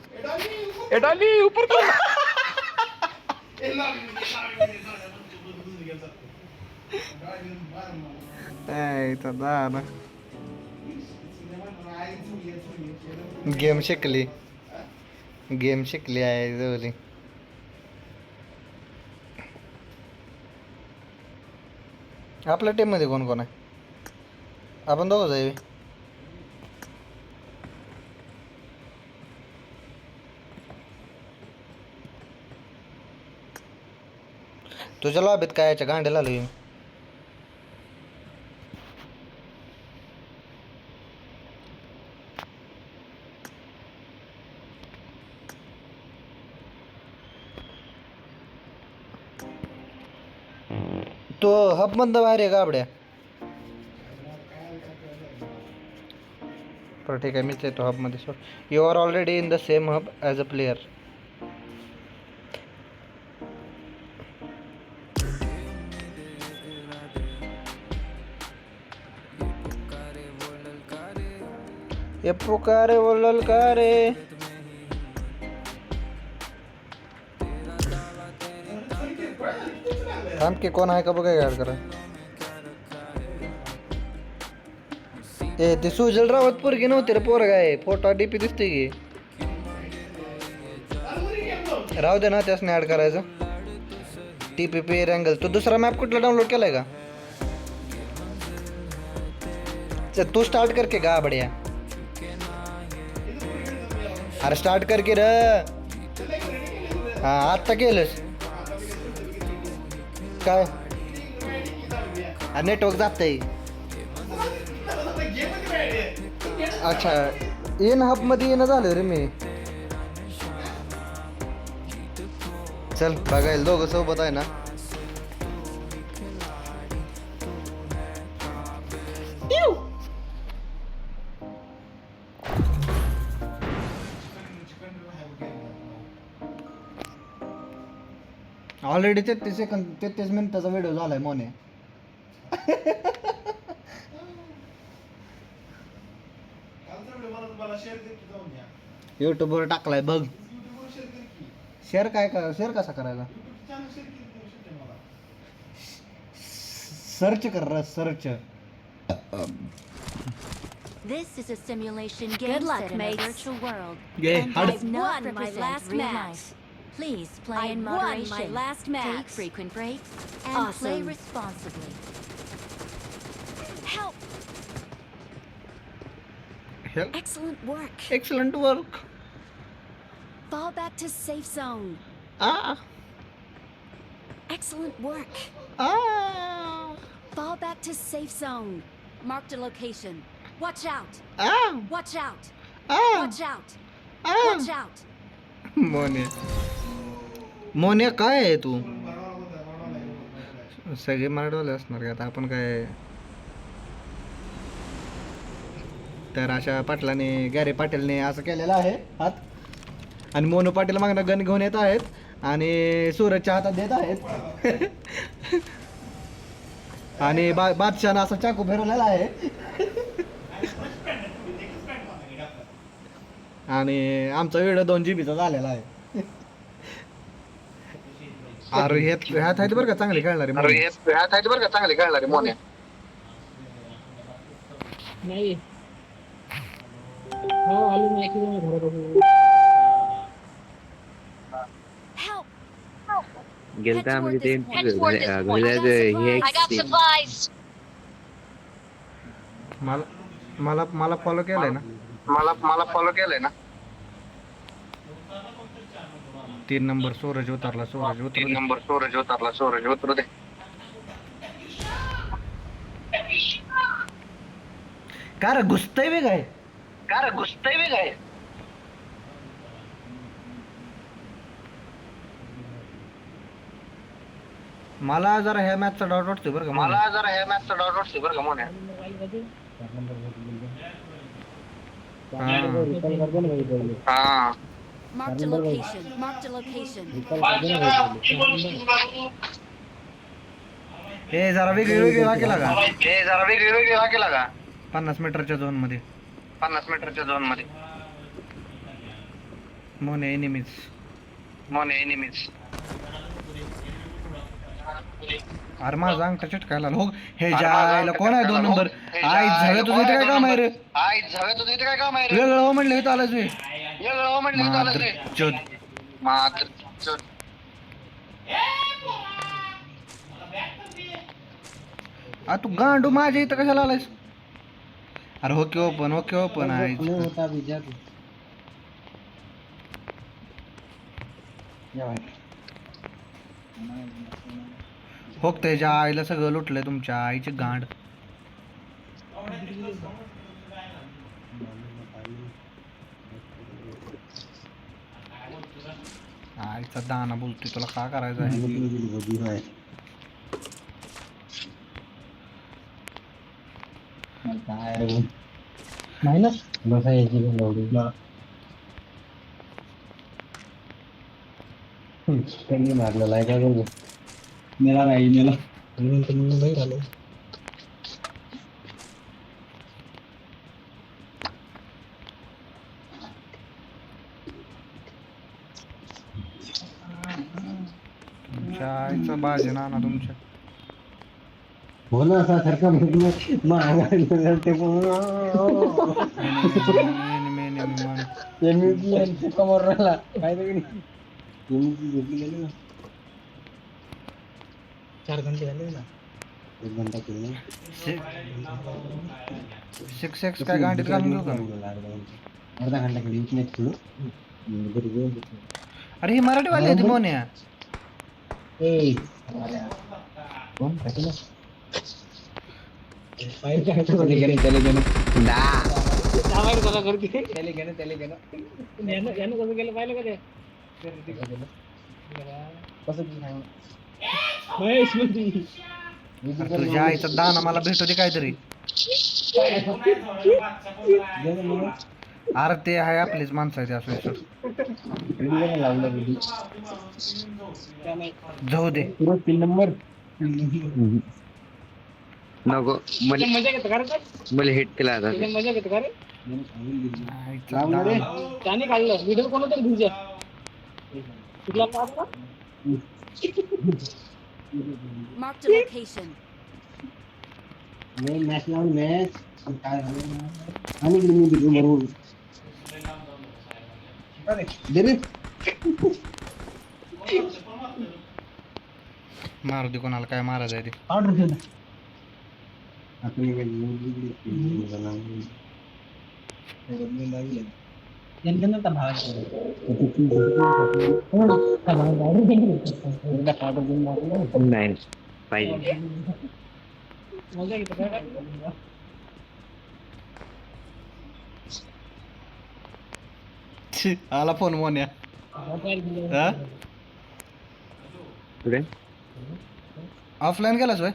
एडाली उपर कर. आईचा दाना गेम शिकली आहे जवली आपल्या टीम मध्ये कोण कोण आहे आपण दोघं जाऊ तुझ्या लॉबीत काय याच्या गांड्याला आलोय मी. तो हब मधनं बाहेर आहे गाबड्या बरं ठीक आहे मीच येतो हब मध्ये सोड you are already in the same hub as a player ये पुकारे वो ललकारे थांब की कोण आहे का बघा यार करा ए ते सुजल रावत पोरगी नव्हती रे पोरगा आहे फोटो डीपी दिसते की राहू दे ना त्यासने ऍड करायचं TPP रँगल तू दुसरा मॅप कुठला डाउनलोड केलाय का चल तू स्टार्ट करके गा बढिया अरे स्टार्ट करके र हा आत्ता केलंस काय नेटवर्क जातंय अच्छा इन हब मध्ये येणं झालं रे मी चल बघायला दोघं सोबत आहे ना ऑलरेडी 33 मिनिटाचा व्हिडिओ झालाय मोने युट्यूबवर टाकलाय बघ शेअर शेअर कसा करायला सर्च कर र search This is a simulation game Good luck, set in a mates. virtual world Yeah, and hard- does not I've won my represent last real match. life. Please play I in won my moderation. last match. Take frequent breaks and play Awesome. responsibly. Help! Excellent work. Excellent work Fall back to safe zone. Excellent work. Fall back to safe zone. Marked a location. Watch out. Watch out. Watch out. Watch out. मोन्या काय आहे तू सगळे मारडवले असणार का आता आपण काय तर अशा पाटलाने गॅरे पाटीलने असं केलेलं आहे हात आणि मोनू पाटील मागणं गन घेऊन येत आहेत आणि सूरजच्या हातात देत आहेत आणि बादशाहनं असा चाकू फिरवलेला आहे आणि आमचा व्हिडिओ 2 GB चा झालेला आहे. अरे ह्यात आहेत बरं का चांगले खेळणारे मोन्या. नाही हो आलो नाही की घरापासून Help! गेलता म्हणजे ते Head toward this point. हे I got supplies. मला फॉलो केलंय ना. मला फॉलो केलंय ना. 3 नंबर सूरज उतरला. 3 नंबर सूरज उतरू दे. का रे घुसतय बे काय? मला जरा ह्या मॅचचा डाऊट वाटतोय बरं का. मोन्या. हा. Marked a location. Marked a location. हे जरा वेगळी वाकेला का. 50 मीटरच्या झोन मध्ये. मोने एनिमीज. अरे माझा अंगठा चिटकायला हो. हे जायला कोण आहे 2 नंबर. आई झालं तुझं इथे काय काम आहे रे. वेगळं हो म्हणलं इथं आलाच वे. तू गांडू माझ्या इथं कशाला आलायस. अरे ओके ओपन आहे. हो त्याच्या आईला सगळं लुटलंय तुमच्या आईची गांड. आईचा दाना बोलतोय तुला का करायचं आहे. मायनस बसायची त्यांनी मारलेला आहे का बघू. मेला नाही आलो. तुमच्या आईचा बाजी नाना तुमच्या. हो ना असा सारखा समोर राहिला काय तरी 4 घंटे झाले ना. 1 घंटा केलं. 6 काय गांडीत घालून घेऊ का. अर्धा घंटा केली इतने खेळू. अरे ही मराठीवाली आहे ती मोन्या. कोण टाकलं. फाईल काय त्याला घेणं सामायिक कसा करते त्याला घेणं यानं कसं केलं पाहिलं का ते कसं की सांग. महेश मध्ये तुझ्या आईचा दाना मला भेटू दे काहीतरी. अरे ते आहे आपलीच माणसं आहे. असं लावलं जाऊ दे. 3 नंबर नको मजा घेतो का रे मला हिट केला आता. मजा घेतो का रे. आईचा दाना. त्याने काढलं व्हिडिओ कोणा तरी तुझ्या कुठला पाहता. Marked a location. मॅच लावून मॅच काय झालं आणि मी दिलो बरोबर. दे रे मारू दे कोणाला काय मारायचं आहे ते. ऑर्डर केलं नाही पाहिजे. मजा घेतो का आला फोन मोन्या. हा पुढे ऑफलाईन गेलास होय.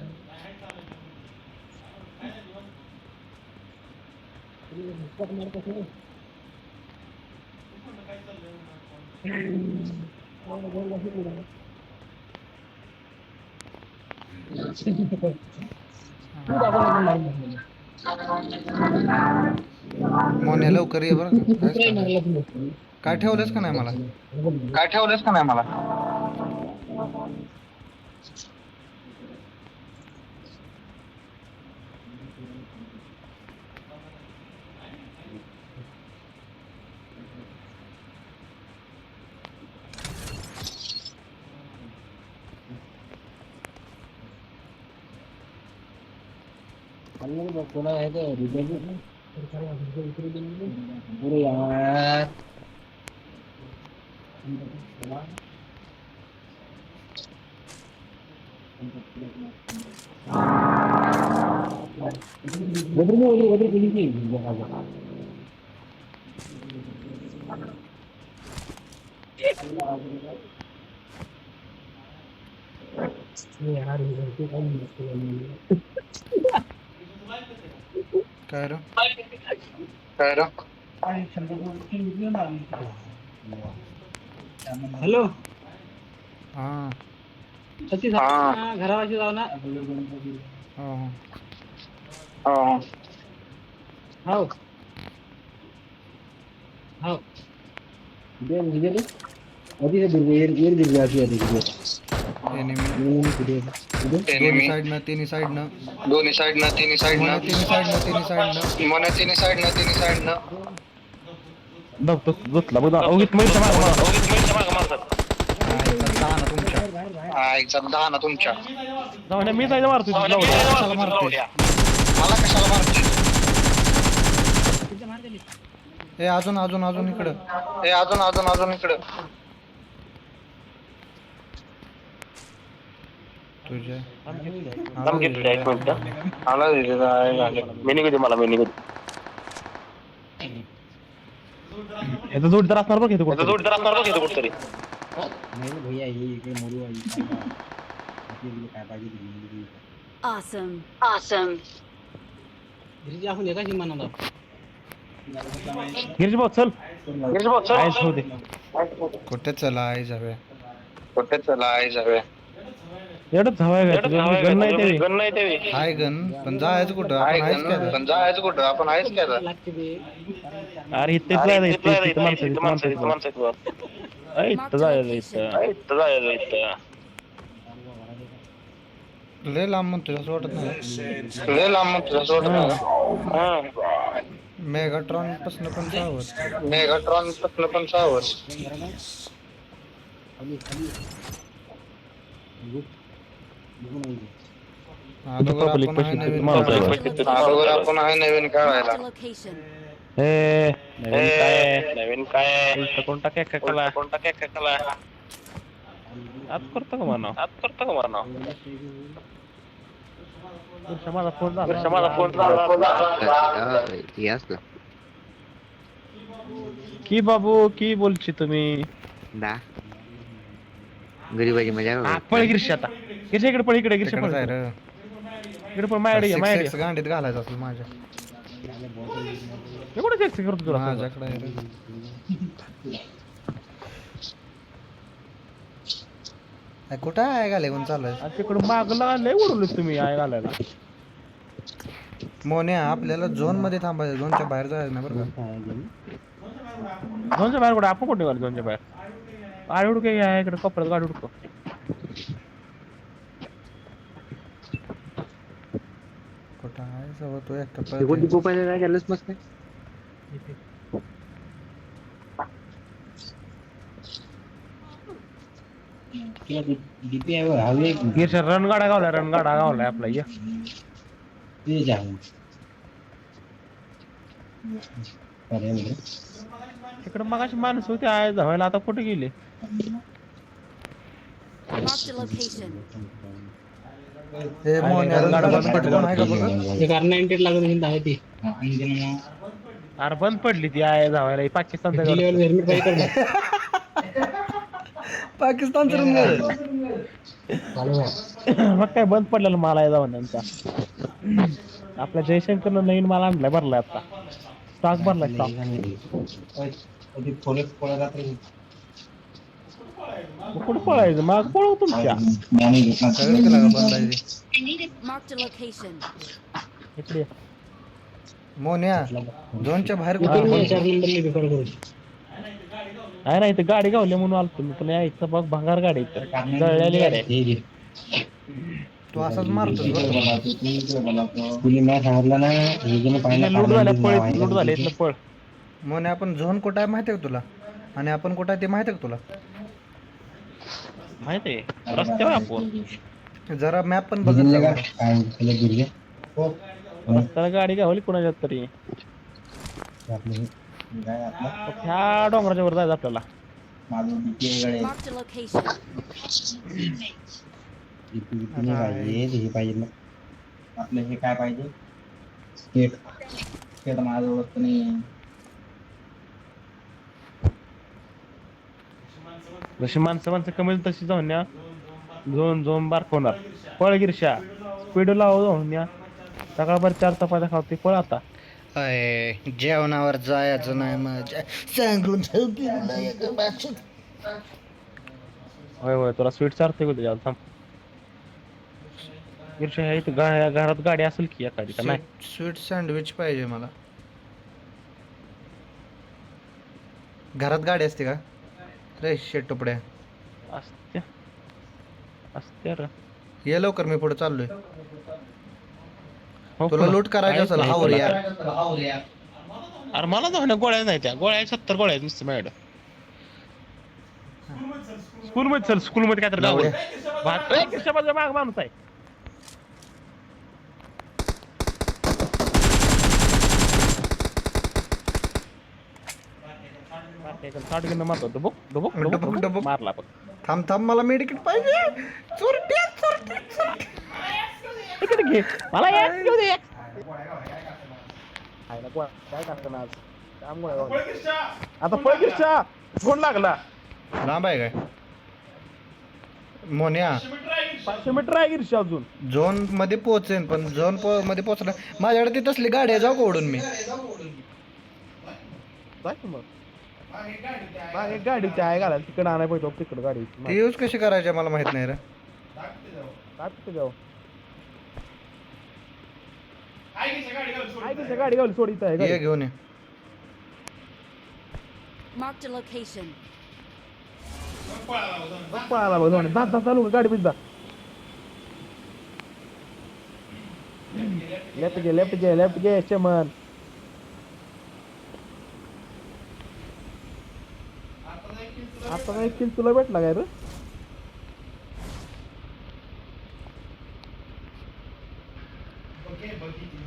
मोन्या लवकर ये बरं का. काय ठेवलंस का नाही मला? काय ठेवलंस का नाही मला? अरे यार काय रे? काय रे? हॅलो हां. सतीश घरावाशी जाऊ ना. हो हो. हो हो एनिमी तिन्ही साईडनं दोन्ही साईडनं तिन्ही साईडनं मला तिन्ही साईडनं दुसला बघ ओगीत मैच्या मागं आईचा दहा तुमच्या जाऊ मी जायचं मारतो मला कशाला मारते? हे अजून इकडं. हे अजून इकडं. तुझ्या आला मेनी कधी मला मेनी कधी याचा जोडीदार असणार बघ इथं कुठं जोडीदार असणार बघ इथं कुठतरी. Awesome. Awesome. आपण एका जिमानाला गिरीश भाऊ चल आयस होऊ दे कुठे चला आई जावे. कुठे चला आई जावे. एवढंच हवाय गण नाही ते गण नाही ते हाय गन पण जायचं कुठं? आपण आहेच काय? पण जायचं कुठं? आपण आहेच काय? लागते ते. अरे इथेच जायचं माणसं इथं जायचं लय लांब म्हणतोय असं वाटत नाही. लय लांब मग तुझा सोड. मेगाट्रॉन पासून पण सावध. मेगाट्रॉन पासून पण सावध. अगोदर आपण आहे नवीन अगोदर आपण आहे नवीन खेळायला. Marked a location. नवीन काय कोणता काय कला आज करतो का म्हणा माझा फोन की बाबू की बोलছি तुम्ही गरीबाची मजा. पळ गिरशी आता गिरशी इकडे पळ इकडे गिरशी पळ इकडे पण माझ्याकडे गांडीत घालायचं असेल माझ्या. एवढं जास्त करतो तुला माझ्याकडे आहे रे. कुठं आहे घाले म्हणून चालू आहे? तिकडं मागला लय उडवलं तुम्ही आय घालायला मोन्या आपल्याला झोन मध्ये थांबायचं. झोनच्या बाहेर जायचं ना बरं का? झोनच्या बाहेर कुठे आपण कुठे निघालो झोनच्या बाहेर? गाडी उडके इकडे कपड्यात गाडी उडको कुठं आहे सवय तो एकटा काय केलंच मस्त. डीपी आहे हवे गिरशा रणगाडा गावलाय आपला या ते जाऊ तिकडे मगाशी माणूस होते आय धावायला आता कुठे गेले? Marked a location. हे मोन्या गाडा बंद पडली कोण आहे का बघ? ते R98 लागत हिंद आहे ती अरे बंद पडली ती आय धावायला पाकिस्तानचा लेवल हेल्मेट पाहिजे कर पाकिस्तानचं रंग आहे. मग काय बंद पडलेलं मला जाऊन त्यांचा आपल्या जयशंकरनं नवीन माल आणलाय भरलाय आता स्टॉक भरलाय स्टॉक कुठे पळायचं माग पळव तुमच्या सगळं केलं का बंद आहे? Marked a location. इकडे मोन्या झोनच्या बाहेर इथे कुठं मी 4 नंबर मी कॉल करू. आहे ना इथं गाडी गावली म्हणून आलतो मी, पण यायचं बघ भंगार गाडी इथं जळलेली गाडी आहे. तू असाच मारतोस बरं का. लूट झाल्या पळ, लूट झाले इथलं पळ. मोन्या आपण झोन कुठं आहे माहिती आहे का तुला? आणि आपण कुठं आहे ते माहिती आहे का तुला? माहित आहे रस्त्यावर आपण जरा मॅप पण बघत जा बरं. रस्त्याला गाडी गावली कुणाच्यात तरी. ह्या डोंगराच्या वर जायचं आपल्याला. Marked a location. आपलं हे काय पाहिजे स्केट स्केट माझं ओळखत नाही. जशी माणसं कमी तशी जाऊन या झोन झोन बारकवणार. पळ गिरशा स्पीड लाव जाऊन या. सकाळभर 4 चपात्या खावते पळ आता. अय, जेवणावर जायचं नाही माझ्या सांगून ठेवलेलं एका भाषेत. होय होय तुला स्वीट चारते का तुझ्या थांब. गिरशा ह्या इथं घरात गाडी असेल की एखादी का नाही? स्वीट सँडविच पाहिजे मला. घरात गाडी असते का रे शेटोपड्या? असत्या असत्या रे. ये लवकर मी पुढे चाललोय. हो तुला पुढं. लूट करायचं असेल काहीच हावर नाही यार. तुला. अरे मला जाऊन गोळ्या नाही त्या गोळ्या 70 गोळ्या आहेत नुसतं मॅडम. स्कूल मध्ये चल स्कूल मध्ये काय तर गाव गिरशाबाचा माग माणूस आहे. मारतो डबुक डबुक डबुक, डबुक डबुक. मारला बघ. थांब थांब मला मेडिकेट पाहिजे. चोरट्या चोरट्या चोरट्या. इकडे घे मला एक घेऊ दे एक. खायला गोळ्या काय टाकतं ना आज काम गोळ्या गावल्या. आता पळ गिरशा फोन लागला. लांब आहे काय मोन्या? 500 मीटर आहे गिरशा अजून. झोन मध्ये पोहोचेन पण झोन मध्ये पोहोचला माझ्याकडे ती तसली गाडी आहे. जाऊ का ओढून मी? जाय की मग मागे एक गाडीची आहे घालायला तिकडे आणाय पाहिजे तिकडे गाडी. ती यूज कशी करायची मला माहित नाही रे. तिथे जाऊ गाडी गावली सोड इथं आहे ये गाडी. घेऊन ये. Marked a location. पळाला बघ जाऊन दात दात चालू कर, गाडी पिझ्झा. लेफ्ट घे चमन. आता काय किल तुला भेटला काय रे?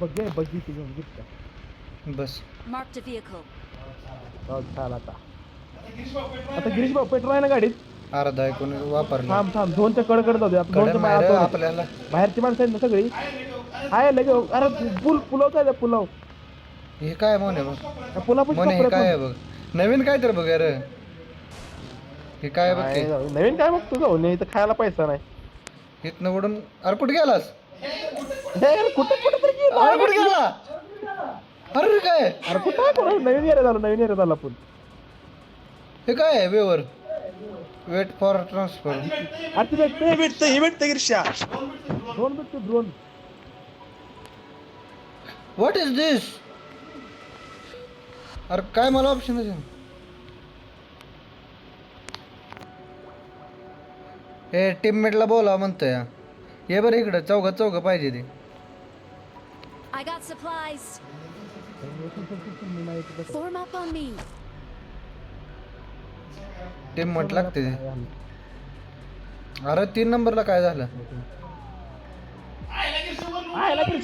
बघी घेऊन गिरशा. बस Marked a vehicle. चाल आता गिरीश भाऊ पेट्रोल आहे ना गाडीत? अर्धा आहे कोणी वापरला. थांब झोनच्या कडे जाऊ दे. आपण कडे झोनच्या नाही रे, बाहेर जाऊ. आपल्याला बाहेरची माणसं आहेत ना सगळी. आहे लगे अरे पुलाव काय पुलाव हे काय मोने बघ पुलापाशी मोने हे कपडे काय आहे बघ. नवीन काय तर बघ रे. हे काय आहे बघ ते. आहे, नवीन काय बघतो जाऊ नाही इथं खायला पैसा नाही. इथनं उडून अरे कुठे गेलास? हे कुठं कुठं तरी गेला. अरे कुठे गेला? अरे काय अरे कुठं नवीन एरिया झाला आपण. हे काय आहे वेवर वेट फॉर ट्रान्सफर. अरे भेटतं गिरशा ड्रोन भेटतो ड्रोन. व्हॉट इज दिस? अरे काय मला ऑप्शन आहे? हे टीममेटला बोला म्हणतोय. ये बरं इकडं चौघ पाहिजे ते. I got supplies. Form up on me. Teammate लागते ते. अरे 3 नंबरला काय झालं?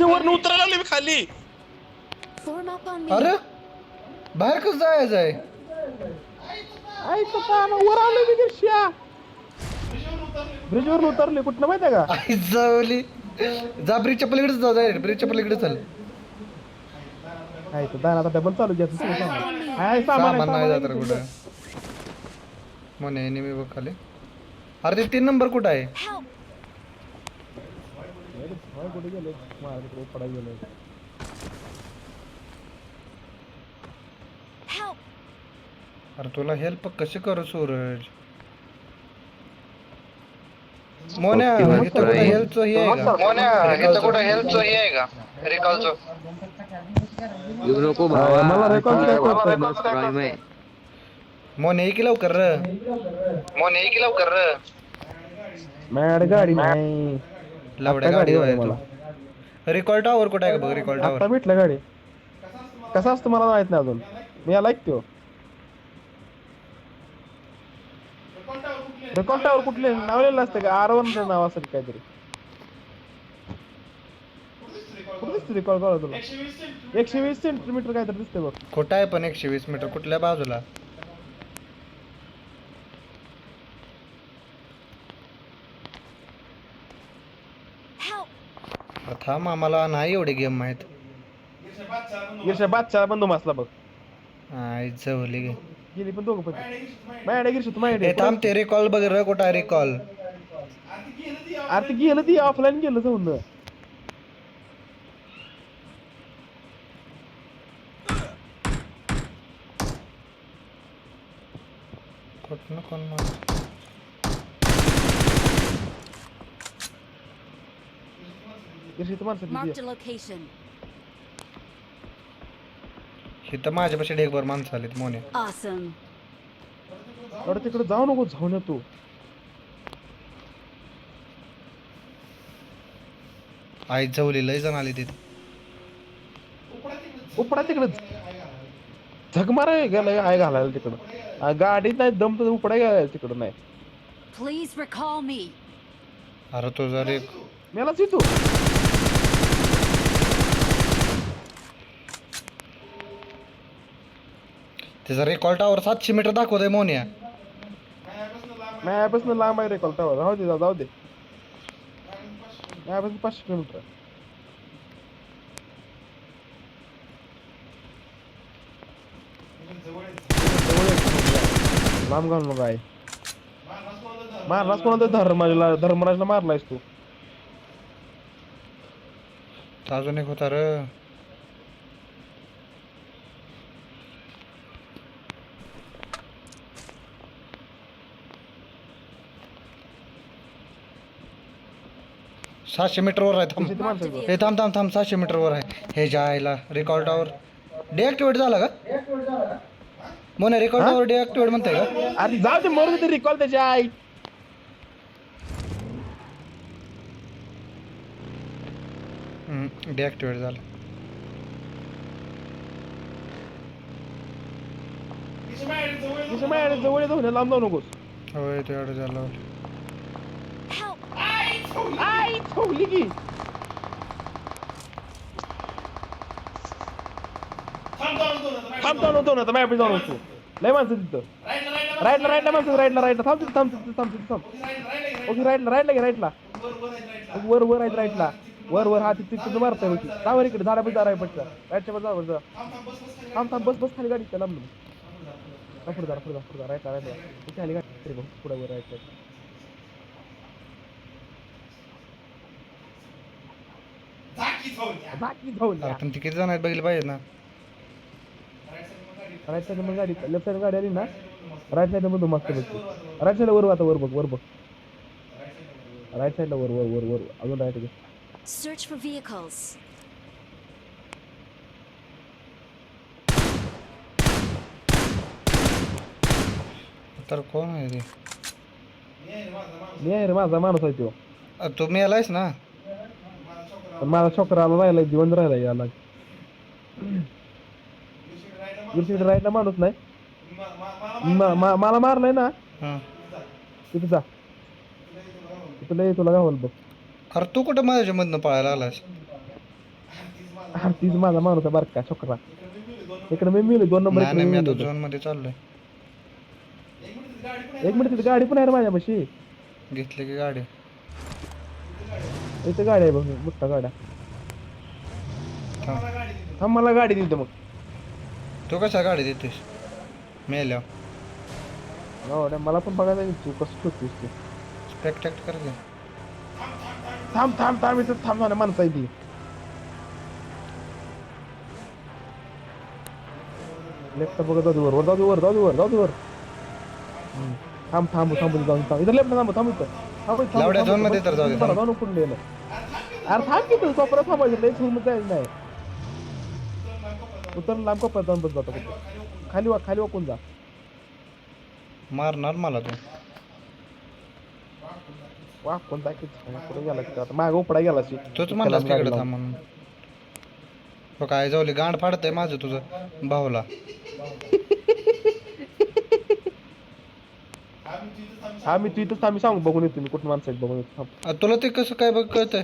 वर उतरायला लागले मी खाली. Form up on me. अरे बाहेर कसं जायचं आहे? वर आलो मी गिरशा. ब्रिजवर उतरले कुठलं माहिती का? आई जावली. जा ब्रिजच्या पलीकडेच जा. डायरेक्ट ब्रिजच्या पलीकडे चल. आहे तर दाना आता डबल चालू घ्या. सामान नाही जात रे कुठं. म्हणे नेहमी बघ खाली. अरे ते 3 नंबर कुठं आहे? Help. कुठे गेले पडाय गेले. Help. अरे तुला हेल्प कशी करू सूरज? मोन्या Optimus इथं कुठं Prime. हेल्थचं हे आहे का? येऊ नको भावा. मला रेकॉर्ड काय करतोय? Optimus Prime आहे. मोन्या ये की लवकर र. मॅड गाडी नाही. लवड्या आता गाडी गाडी तू मला. रिकॉल टॉवर कुठं आहे का बघ रिकॉल आता टॉवर. भेटलं गाडी. कसं असतं मला माहित नाही अजून. मी याला ऐकतो. रेकॉर्ड टावर कुठले नावलेलं असतं का R1 नाव असेल काहीतरी. कुठं दिसतं रेकॉर्ड कॉल तुला 120 सेंटीमीटर काहीतरी दिसतंय बघ. कुठं आहे पण 120 मीटर कुठल्या बाजूला. Help! थांब आम्हाला नाही एवढे गेम माहित. गिरशा बादशाह बंदोबस्तला बघ. आई जवली गे. गेली पण दोघं पण माझ्याकडे गिरशा तू माझ्याकडे हे थांब ते रिकॉल बघ र कुठं आहे रिकॉल. अरे ते गेलं ती ऑफलाईन गेलं जाऊन. कुठं कोण मार. गिरशा तू माणसं Marked a location. इथं माझ्यापाशी ढेकभर माणसं आलीत मोन्या. Awesome. अरे तिकडे जाऊ नको जाऊन तू. आई जवली लय जण आली तिथे. उपडा तिकडे झक मारा गेला आहे घालायला तिकडं. गाडीत नाही दम तर उपडा गेला तिकडं नाही. Please recall me. अरे तुझा रे मेलाच येतो. त्याचा रिकॉल टॉवर 700 मीटर दाखवतोय मोन्या. माझ्यापासून लांब आहे रे कॉल राहू दे जाऊ दे. माझ्यापासून 500 किलोमीटर. लांब घालू नका आहे. मारलास कोणाला धर्मराजला मारलायस तू. अजून एक होता र. सातशे मीटर वर आहे थांब. किती माणसं आहेत बघ. हे थांब थांब थांब 700 मीटर वर आहे. हे जायला रिकॉल टॉवर डिॲक्टिवेट झाला का मोन्या. रिकॉल टॉवर डिॲक्टिवेट म्हणताय का. अरे जाऊ दे मरू दे रिकॉल त्याच्या आई. डिॲक्टिवेट झालं. माझ्या जवळ येतो लांब जाऊ नकोस. होय ते एवढं झालं. Help! आई ठेवली की. थांब जाऊ ना माझ्या जाऊ नको. लय माणसं तिथं. राईटला माणसं राईटला थांब थांब. ओके राईटला घे राईटला. वर आहेत राईटला. वर हा तिथं मारतोय बघ. जावर इकडे झाडापाशी जा राईटच्या राईटच्या जावर जा. थांब बस खाली गाडी त्याला पुढे जा राईटला खाली गाडी पुढे वर राईटला. बाकी जाऊन आपण ते किती जण आहेत बघितलं पाहिजे ना. राईट साईड मग गाडी लेफ्ट साईड गाडी आली ना. राईट साईड मध्ये मस्त बघते. राईट साईडला वर आता वर बघ. राईट साईडला वर अजून राईट. Search for vehicles. तर कोण आहे ते. मी आहे रे माझा माणूस आहे तो. तुम्ही आलायस ना. पण माझा छोकराला राहिला जीवन राहिला याला. राईटला माणूस नाही. मला मारलाय ना. हां तिथे जा. तुला गावाल बघ. अरे तू कुठं माझ्या मधनं पळायला आलास. तीच माझा माणूस आहे बारका छोकरा. इकडे मी मिळलो 2 नंबर. नाही मी आता झोन मध्ये चाललोय. एक मिनिट तिथे गाडी पण आहे रे माझ्यापाशी. घेतली की गाडी. इथे गाडी आहे बघ मोठा गाड्या. थांब मला गाडी देतो मग. तू कशा गाडी देतोस मेल्या. हो मला पण बघायला तू कसं शोधतोस ते. स्पेक्टॅक्ट कर घे. थांब इथं थांब ना माणसं आहे ती. लेफ्ट बघत जाऊ दे वर. थांब जाऊन इथं लेफ्ट थांब इथं. लावड्या झोन मध्ये तर जाऊ दे, थांब. जाऊन उकडून गेलं. अरे थांब की तू कपडा थांबायचं लई झोन मध्ये जायचं नाही. उतरून लांब कपडा जाऊन बस जातो खाली वाकून जा. मारणार मला तू. वाकून जा की कुठे गेला की आता मागं उपडा गेला शी. तूच म्हणलास तिकडे थांब म्हणून. हो काय जाऊली गांड फाडतंय माझं तुझं भाऊला. हा मी तू इथंच आम्ही सांगू बघून येतो मी कुठं माणसं आहेत बघून येतो थांब. तुला ते कसं काय बघ कळतंय.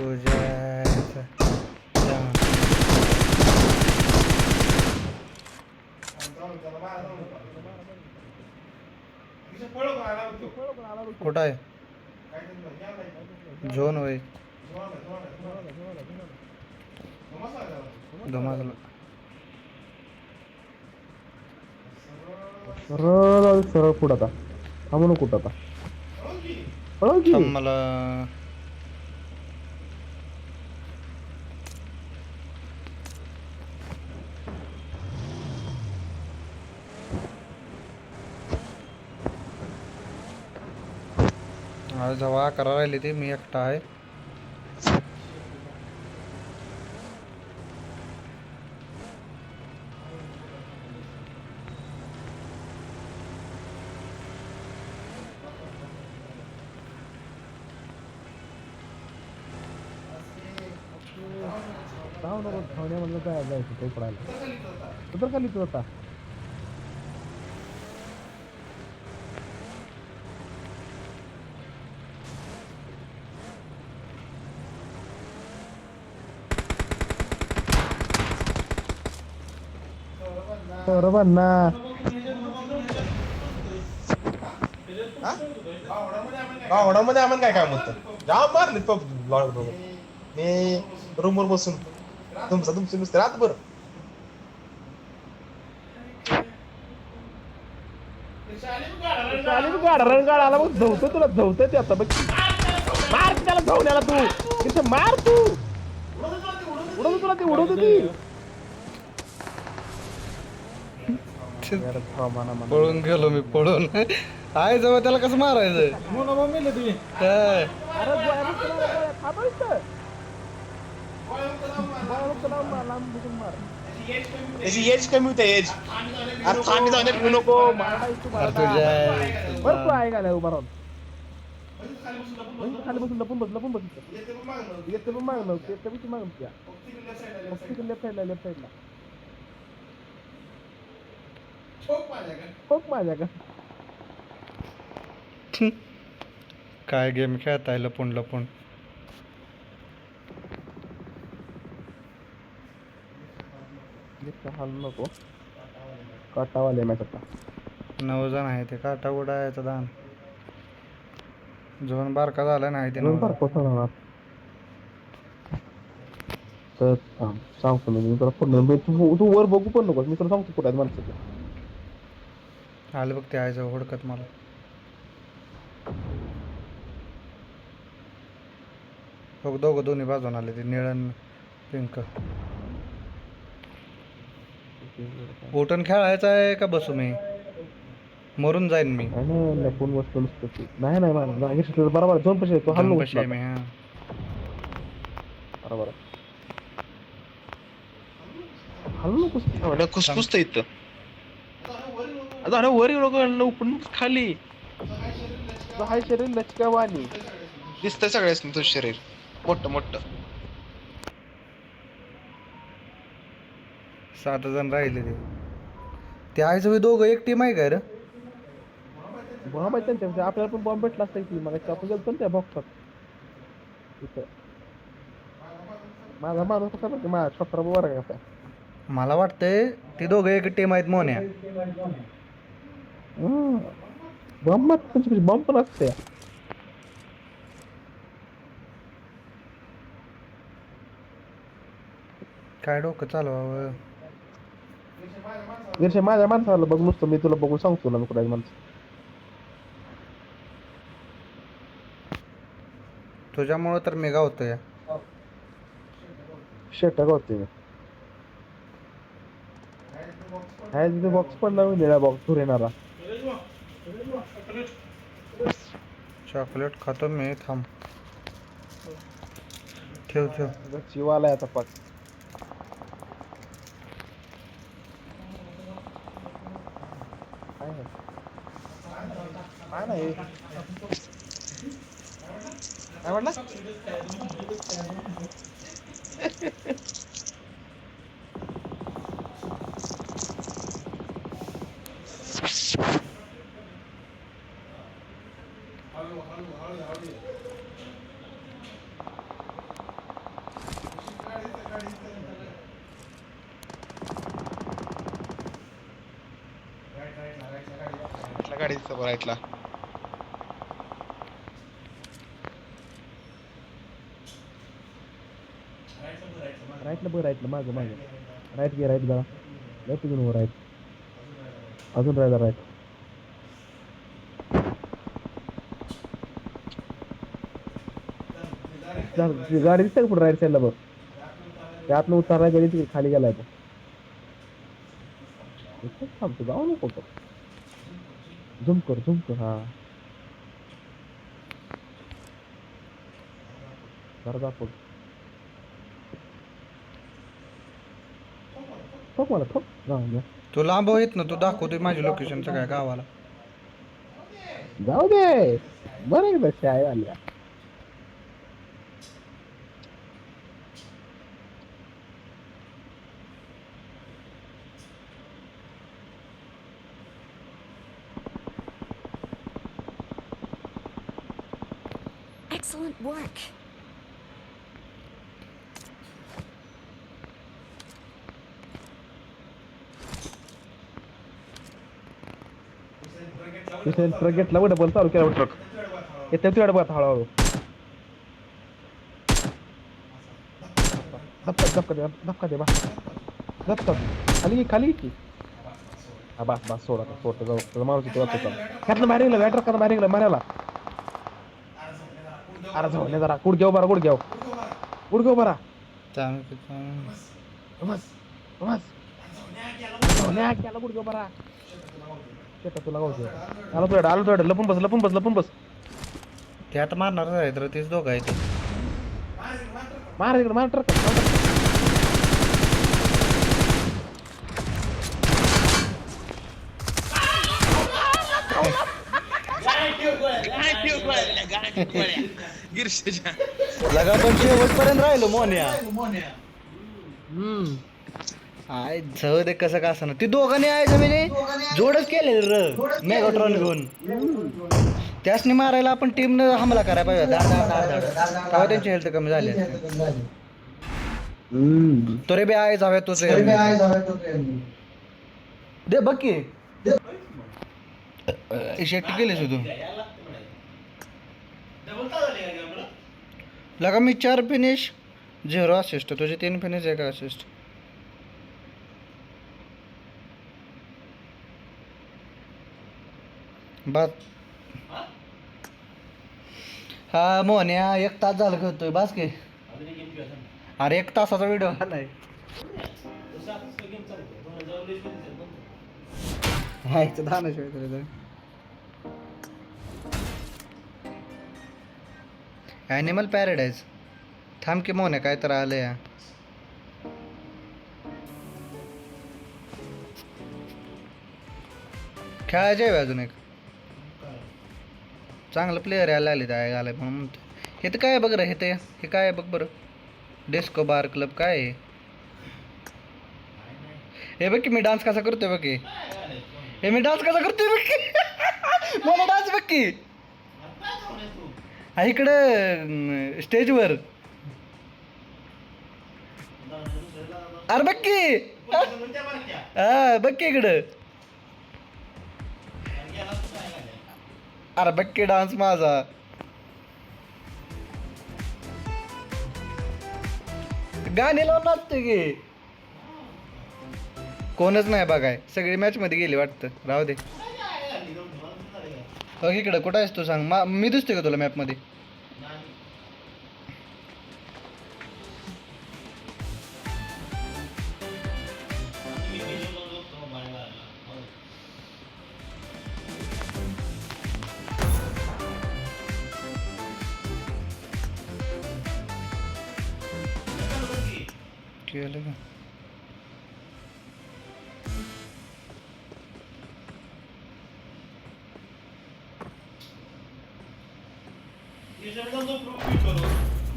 तुझ्या कुठं आहे झोन होय धमाकला. सरळ पुढं आता थांबू नको कुठं आता पळव की. थांब मला आज जेव्हा 11 राहिली ती मी एकटा आहे. धाव नको धावण्यामधलं काय जायचं तो पडायला उतर खाली तू आता. बरोबर ना. गावडामध्ये आम्हाला काय काम होतं जाम मारले मी रूमवर बसून तुमचं नुसतं रात बरं. गाडाला मग धवतं तुला धवतं ते आता बघ. मार त्याला धावण्याला तू तिथे मार तू उडवतो तुला ते उडवतो ती. पळून गेलो मी पळून. आहे जवळ त्याला कसं मारायचं. काय? त्याची एज कमी होते एज. अरे थांबी जाऊ दे नको अरे तुझ्या बरं तू आहे का उभा राहून खाली बसून लपून बस येते पण मागणं येते मागणं त्या लेफ्ट साईडला खूप माझ्या का काय गेम खेळताय लपून लपून. हाल नको काटावाले मॅच आता 9 जण आहे ते काटा उडायचं दान. झोन बारका झाला नाही ते तर सांगतो मी तुला पूर्ण तू वर बघू पण नको मी तुला सांगतो कुठे आहेत माणसं. आलं बघ ते आहे जवळ हुडकत मला. बघ दोघं दोन्ही बाजून आले ते निळन पिंक. उठून खेळायचं आहे का बसू मी मरून जाईन मी. लपून बसतो नुसतं नाही मला बरोबर झोन पैसे तो हल्लो कशी आहे मी. हा बरोबर हल्लो नको खुसखुसत इथं. अरे वर पण खाली हाय शरीर लचकावानी दिसतंय सगळ्याच तुझं शरीर मोठं मोठं. 7 जण राहिले ते आहे जवळ दोघं एक टीम आहे का रे. बॉम्ब आहे त्यांच्या आपल्याला पण बॉम्ब भेटला असता की मग आपण गेलो त्या बॉक्सात इथं माझा माणूस कसा म्हणजे माझा छोटा बरोबर आहे कसा मला वाटतंय ते दोघं एक टीम आहेत मोन्या. बॉम्ब मात्र बॉम्ब पण असते काय डोकं चालवावं. गिरशे माझ्या माणसाला बघ नुसतं मी तुला बघून सांगतो तुला मी कुठे माणसं तुझ्यामुळं तर मी गावतोय. शेटा गावते आहे तिथे बॉक्स पडला निळा बॉक्स दूर येणारा चॉकलेट खातो मी, थांब. ठेव ठेव. शिवाला आता पाच काय नाही काय म्हटलं गाडीचा राईटला राईटला बरं राईटला मागं मागं राईट घे राईट जरा राईट घेऊन राईट अजून राहिला राईट गाडी दिसते का पुढे राईट साईडला बघ त्यातनं उतारला गाडी तिकडे खाली गेलाय तो थांबतो जाऊ नको झुम कर हा जरा दाखव ठोक मला ठोक जाऊ द्या तू लांब येत ना, तू दाखवतोय माझी लोकेशन सगळ्या गावाला. जाऊ दे बरं एकदा शाळे आल्या Excellent work. ट्रक घेतला बरं पण चालू केला ट्रक येते तुझ्या बघा हळूहळू धपका दे बा धपका खाली खाली की हा बस सोडा जाऊ माणूस घातलं बाहेर गेलं ट्रक बाहेर गेलं मारायला अरे जाऊ जरा गुडघ्याव बरा केला गुडघ्याव बरा शेतात तुला गावचे आलो तुझ्या लपून बस ते आता मारणार आहे तर तेच दोघं आहेत. मार इकडे मार ट्रक लगा पण शेवटपर्यंत राहिलो मोन्या. आय जाऊ दे कसं का असं. ती दोघांनी आहे म्हणजे जोडच केले र मेगाट्रॉन घेऊन. त्यासनी मारायला आपण टीमनं हमला करायला पाहिजे तेव्हा त्यांची हेल्थ कमी झाली. तोरे बी आहे जाव्या तोच दे बघ की शेट्टी केलीस तू. लगा मी 4 फिनिश 0 असिस्ट, तुझे 3 फिनिश 1 असिस्ट. बस हा मोन्या 1 तास झालं करतोय बास की. अरे 1 तासाचा व्हिडिओ आलाय. हायचं धान शिवाय ॲनिमल पॅराडाईज. थांब की मोन्या काय तर आलं या. खेळायचे आहे अजून एक चांगलं प्लेअर यायला लागले त्या आलाय म्हणून म्हणतो. हे तर काय आहे बघ रे, हे काय आहे बघ बरं. डिस्को बार क्लब काय आहे हे बघ की. मी डान्स कसा करतोय बघ की. हे मी डान्स कसा करतोय बघ की. मोन्या डान्स बघ की हा, इकडं स्टेजवर अरे बघ की हा बघ की इकडं अरे बघ की डान्स माझा गाणे लावून नाचतोय की कोणच नाही बघाय सगळी मॅच मध्ये गेली वाटतं राहू दे बघ इकडं कुठं आहेस तू सांग मी दिसतोय का तुला मॅप मध्ये केलं का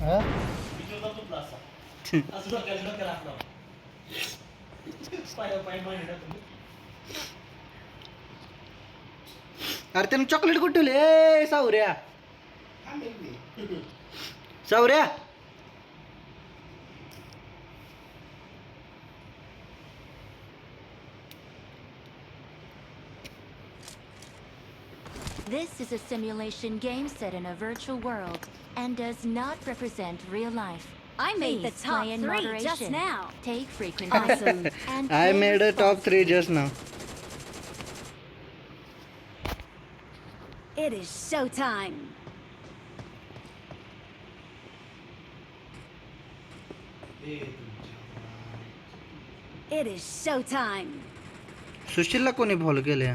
हा? अरे त्यानं चॉकलेट कुठे ठेवले ए सावऱ्या सावऱ्या This is a simulation game set in a virtual world and does not represent real life. I made the Please top play in 3 moderation. just now. Take frequent Awesome. breaks and I play made a top 3 just now. It is showtime. It is showtime. सुशीलला कोणी follow केले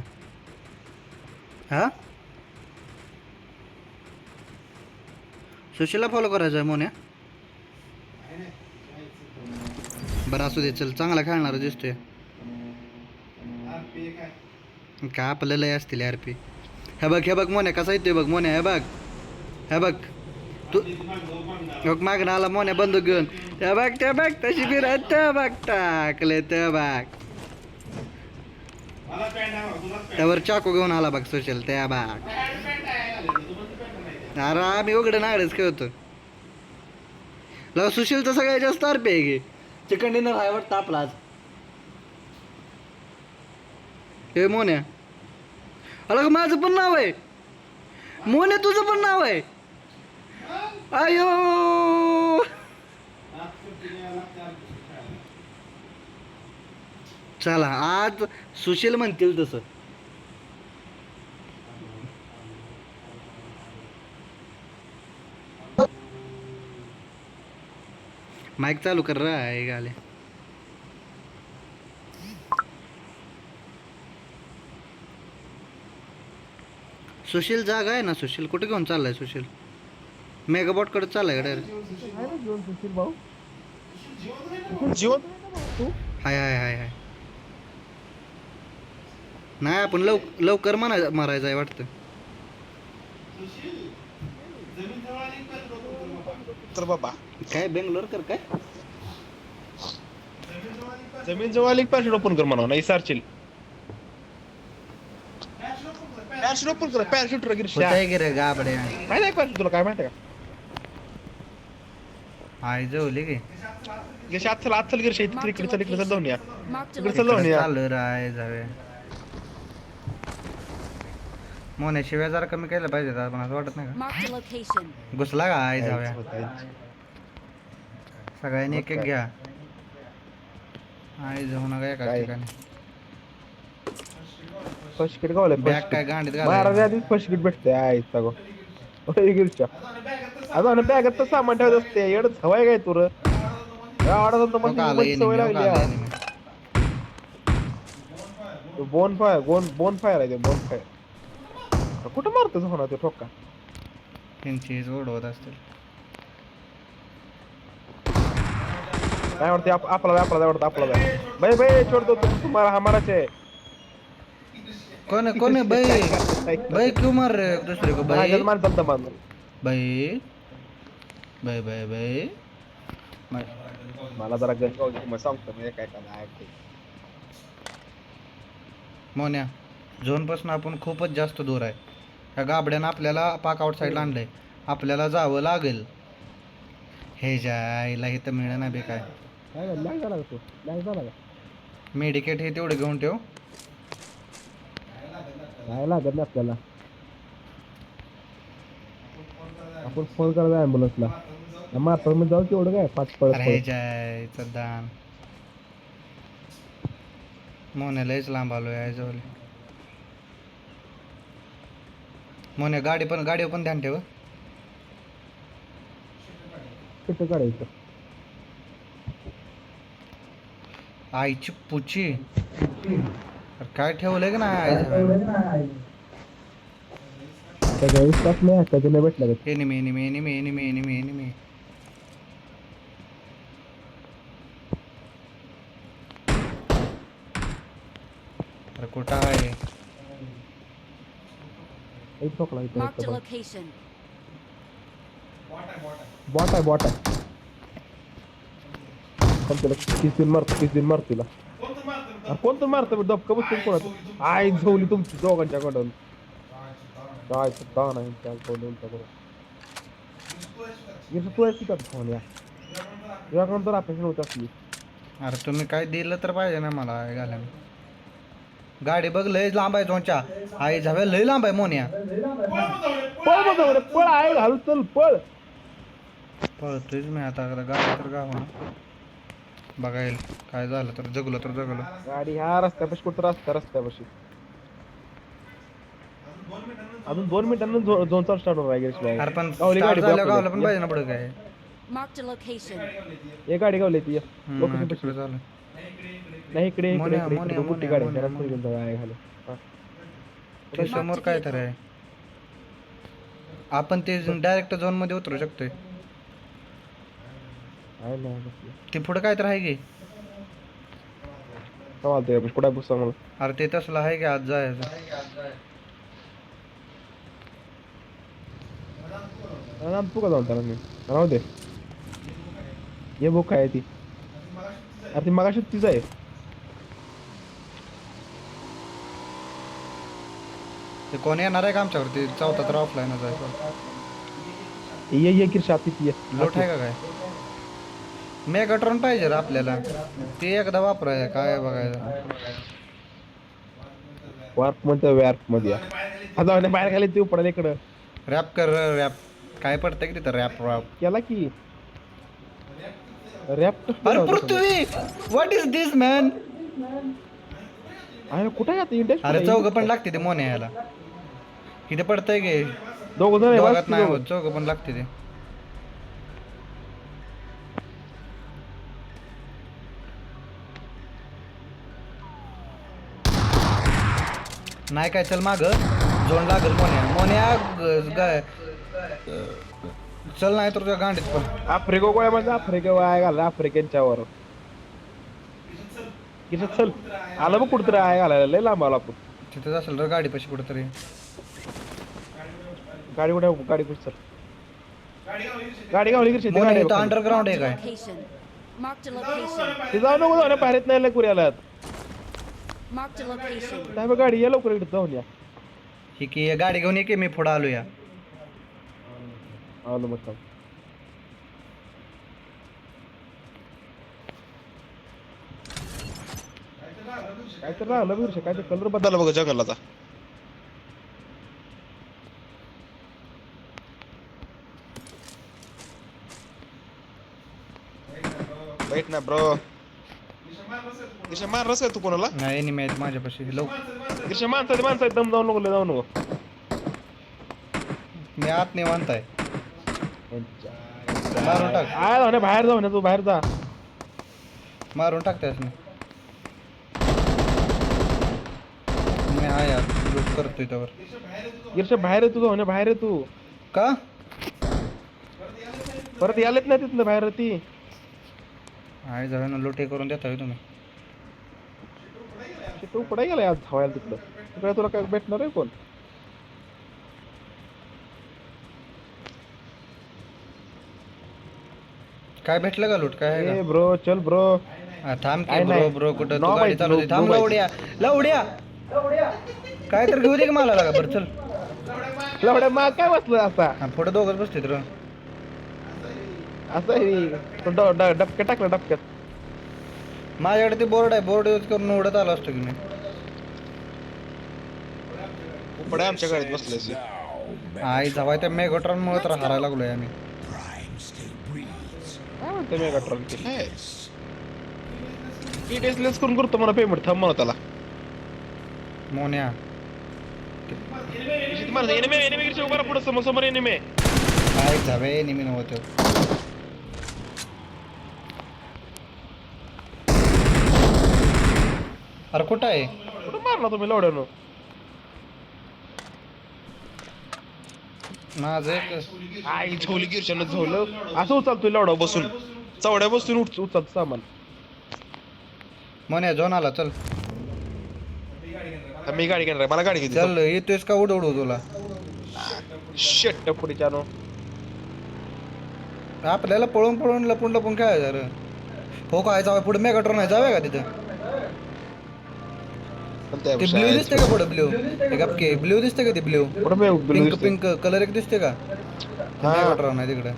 हा सुशीलला follow करायचं आहे मोन्या बरं असू दे चल चांगला खेळणार दिसतोय का आपल्याला लय असतील आर पी हे बघ मोन्या कसा येतोय बघ मोन्या हे बघ तू बघ मागणं आला मोन्या बंदूक घेऊन त्या बघ तशी फिरत त्या बघ टाकले त्या बघ त्यावर चाकू घेऊन आला बघ सुशील त्या बघ अरे आम्ही उघडं नागडच खेळतो लगा सुशील तर सगळ्यात जास्त आरपी आहे की चिकन डिनर आहे वाटतं आपला आज हे मोन्या अला माझं पण नाव आहे मोन्या तुझं पण नाव आहे आयो चला आज सुशील म्हणतील तसं माईक चालू कर रहा है गाले सुशील जागा आहे ना सुशील कुठे घेऊन चाललाय सुशील मेगाबॉट कडे चाललाय डायरेक्ट सुशील भाऊ जीवन हाय नाही आपण लवकर मारायचं आहे वाटतं तर बाबा काय बेंगलोर कर काय जमीन जवळ एक पॅराशूट ओपन कर म्हणा नाही सारशील पॅराशूट ओपन कर पॅराशूट गिर होतंय की रे गाबडे माहिती आहे पॅराशूट तुला काय माहिती आहे का आई जवली की गिर आत चल गिर शेती इकडे चल जाऊन या Marked a इकडे location. चल जाऊन या चालू राय जावे मोने शिव्या जरा कमी केलं पाहिजे आपण असं वाटत नाही Marked a location. का घुसला का आई जाव्या सगळ्यांनी एक घ्या आई जाऊ नका एका काय? ठिकाणी फर्स्ट किट गावले बॅग काय गांडीत महाराज घालायचं आधीच फर्स्ट किट भेटते आहे सगळं ओय गिरच्या अजून बॅगेत तर सामान ठेवत असते एवढंच हवाय काय तुर आवडत तर हो का आलं मग सवय enemy, हो का आलं लागली enemy. बोन फायर आहे ते बोन फायर कुठं मारतोस होणार ते ठोका त्यांची ओढवत असतील काय वाटते आपला आवडतं भाई छोड़ दो तुम्हारा हमारा है कौन है भाई क्यों मार रहे हो एक दूसरे को भाई मान चलता मान भाई मला जरा गन मग सांगतो मी काय काय मोन्या झोन पासून आपण खूपच जास्त दूर आहे ह्या गाबड्यानं आपल्याला पाक आउट साईडला आणलंय. आपल्याला जावं लागेल. हे जायला इथं मिळेल ना बे काय. काय लॅग झाला का तो? लॅग झाला का? मेडिकेट हे तेवढं घेऊन ठेव. काय लागत नाही आपल्याला. आपण फोन करायचा ॲम्ब्युलन्सला. मात्र मध्ये जाऊ तेवढं काय 5 अरे हे पळत. जायचं दान. मोने लयच लांब आलो आहे जवळ. मोने गाडीवर पण ध्यान ठेव. कुठं काढायचं? आईची पुची. अरे काय ठेवलंय का नाही आईचं? त्याच्या विश्वास नाही त्याच्या नाही भेटला का? एनिमी. अरे कुठं आहे? एक ठोकला इथं Marked a एक location. बॉट आहे. पण त्याला किस दिन मार तुला. कोणतं मारतं डबका बसतो कोणाचं? आई झोवली तुमची दोघांच्याकडून. काय सुद्धा नाही त्याकडून. तू आहे तिथं फोन याकडून तर अपेक्षा होत असली. अरे तुम्ही काय दिलं तर पाहिजे ना मला घालायला. गाडी बघ लय लांब आहे तुमच्या. आई झाव्या लय लांब आहे मोन्या. पळ आहे घालू चल पळ. पळतोयच मी आता. गाडी तर गाव बघायला काय झालं तर जगलो. गाडी ह्या रस्त्यापाशी कुठं रस्त्यापाशी. अजून 2 मिनिटांना झोनचा स्टार्ट होणार आहे. अरे पण गावली गाडी गावला पण पाहिजे ना पुढे काय. Marked a location. एक गाडी गावली ती लोकेशन तिकडे झालं. नाही इकडे मोन्या, मोठी गाडी मोन्या. त्याला पुढे घेऊन जाऊ आहे घालू. ते समोर काय तर आहे. आपण ते डायरेक्ट झोन मध्ये उतरू शकतोय. आहे ना बसली. ते पुढे काय तर आहे की. चालतंय कुठं पुस्तक मला. अरे ते तसलं आहे की आज जायचं. तू का जाऊन त्याला मी राहू दे. ये बुक आहे ती. अरे ती मगाशी तीच आहे. ते कोण येणार आहे का आमच्यावरती? चौथा तर ऑफलाईनच आहे. ये किरशा ती ये. लोट आहे का काय? मेगाट्रॉन पाहिजे रे आपल्याला. ते एकदा वापरायचं काय बघायचं. वार्प मध्ये वॅर्प मध्ये हा जाऊन बाहेर खाली तू पडेल इकडं. रॅप कर रॅप. काय पडतं की तिथं रॅप केला की रॅप. अरे पृथ्वी व्हॉट इज दिस मॅन. आहे कुठे आहे आता इंडिया? अरे चौघ पण लागते ते मोने यायला. इथे पडतंय की दोघं जण दोघात नाही होत. चौघ पण लागते ते. नाही काय चल माग झोन लागल मोन्या चल नाही तर तुझ्या गांडीत पण. आफ्रिका गोळ्या म्हणजे आफ्रिका वाया घाला आफ्रिकेंच्यावर. किती चल आलं बघ कुठतरी आहे घालायला लय लांब आला आपण. तिथेच असेल रे गाडी पाशी कुठेतरी. गाडी कुठे गाडी कुठे चल. गाडी गावली की शेती गाडी अंडरग्राउंड आहे काय. Location. Marked a location. ते जाऊ नको जाऊ पाहेत नाही कुऱ्याला. Marked a location. काय बघ गाडी ये लवकर इकडे जाऊन या. ही की गाडी घेऊन ये की मी पुढे आलो या. आलो मग काय तर राहिलं बिरशे काय ते कलर बदलला बघ जंगलाचा. वाईट ना ब्रो. गिरशा मार रस आहे तू कोणाला? नाही नाही माहित माझ्यापाशी. गिरशा माणसा दम जाऊन नको जाऊ नको. मी आत नाही म्हणताय. मारून टाक. आय जाऊ बाहेर जाऊ ना तू बाहेर जा. मारून टाकतायस मी. मी आहे यार लूट करतोय त्यावर. गिरशा बाहेर आहे तू जाऊ ना बाहेर आहे तू. का परत यायलाच नाही तिथलं बाहेर ती. आहे जाऊ ना लूट हे करून देता तुम्ही. तू पुढे गेलाय आज धावायला तिथलं. तिकडे तुला काय भेटणार आहे कोण? काय भेटलं का लूट काय आहे ए ब्रो चल ब्रो. का? थांब की काय ब्रो नाही. ब्रो कुठं तू नो गाडी माहिती, चालू दे. थांब नो लवड्या काय तर घेऊ दे की मला लागा बरं चल. लवड्या माग काय बसलं असा आणि पुढे दोघंच बसते तर असं डबक्यात टाकलं डबक्यात माझ्याकडे ते बोर्ड आहे, बोर्ड यूज करून उडत आलो असतो की मी. उपडे आमच्या गाडीत बसले आई जावाय त्या मेगाट्रॉन मुळे तर हारायला लागलोय आम्ही. काय म्हणते मेगाट्रॉन लेस करून करतो मला पेमेंट थांब मला त्याला मोन्या उभा पुढे समोर समोर एनिमे काय जावे निमी नव्हतं. अरे कुठं आहे? कुठं मारला तुम्ही लवड्यानं माझं एक आई झोली गिरशानं झोलं असं उचलतोय लवडा बसून चवड्या बसून उचलत सामान मोन्या झोन आला चल. मी गाडी घेणार मला गाडी घेते चल येतोयस का उडवू तुला? शेट पुढच्या नो आपल्याला पळून पळून लपून लपून खेळायचं रे. हो काय जावं पुढे मेगाट्रॉन आहे, जाऊया का तिथं? ते ब्ल्यू दिसते का पुढे? ब्ल्यू गपके ब्ल्यू दिसते का? ते ब्ल्यू पिंक पिंक कलर एक दिसते का? मेगाट्रॉन आहे तिकडे.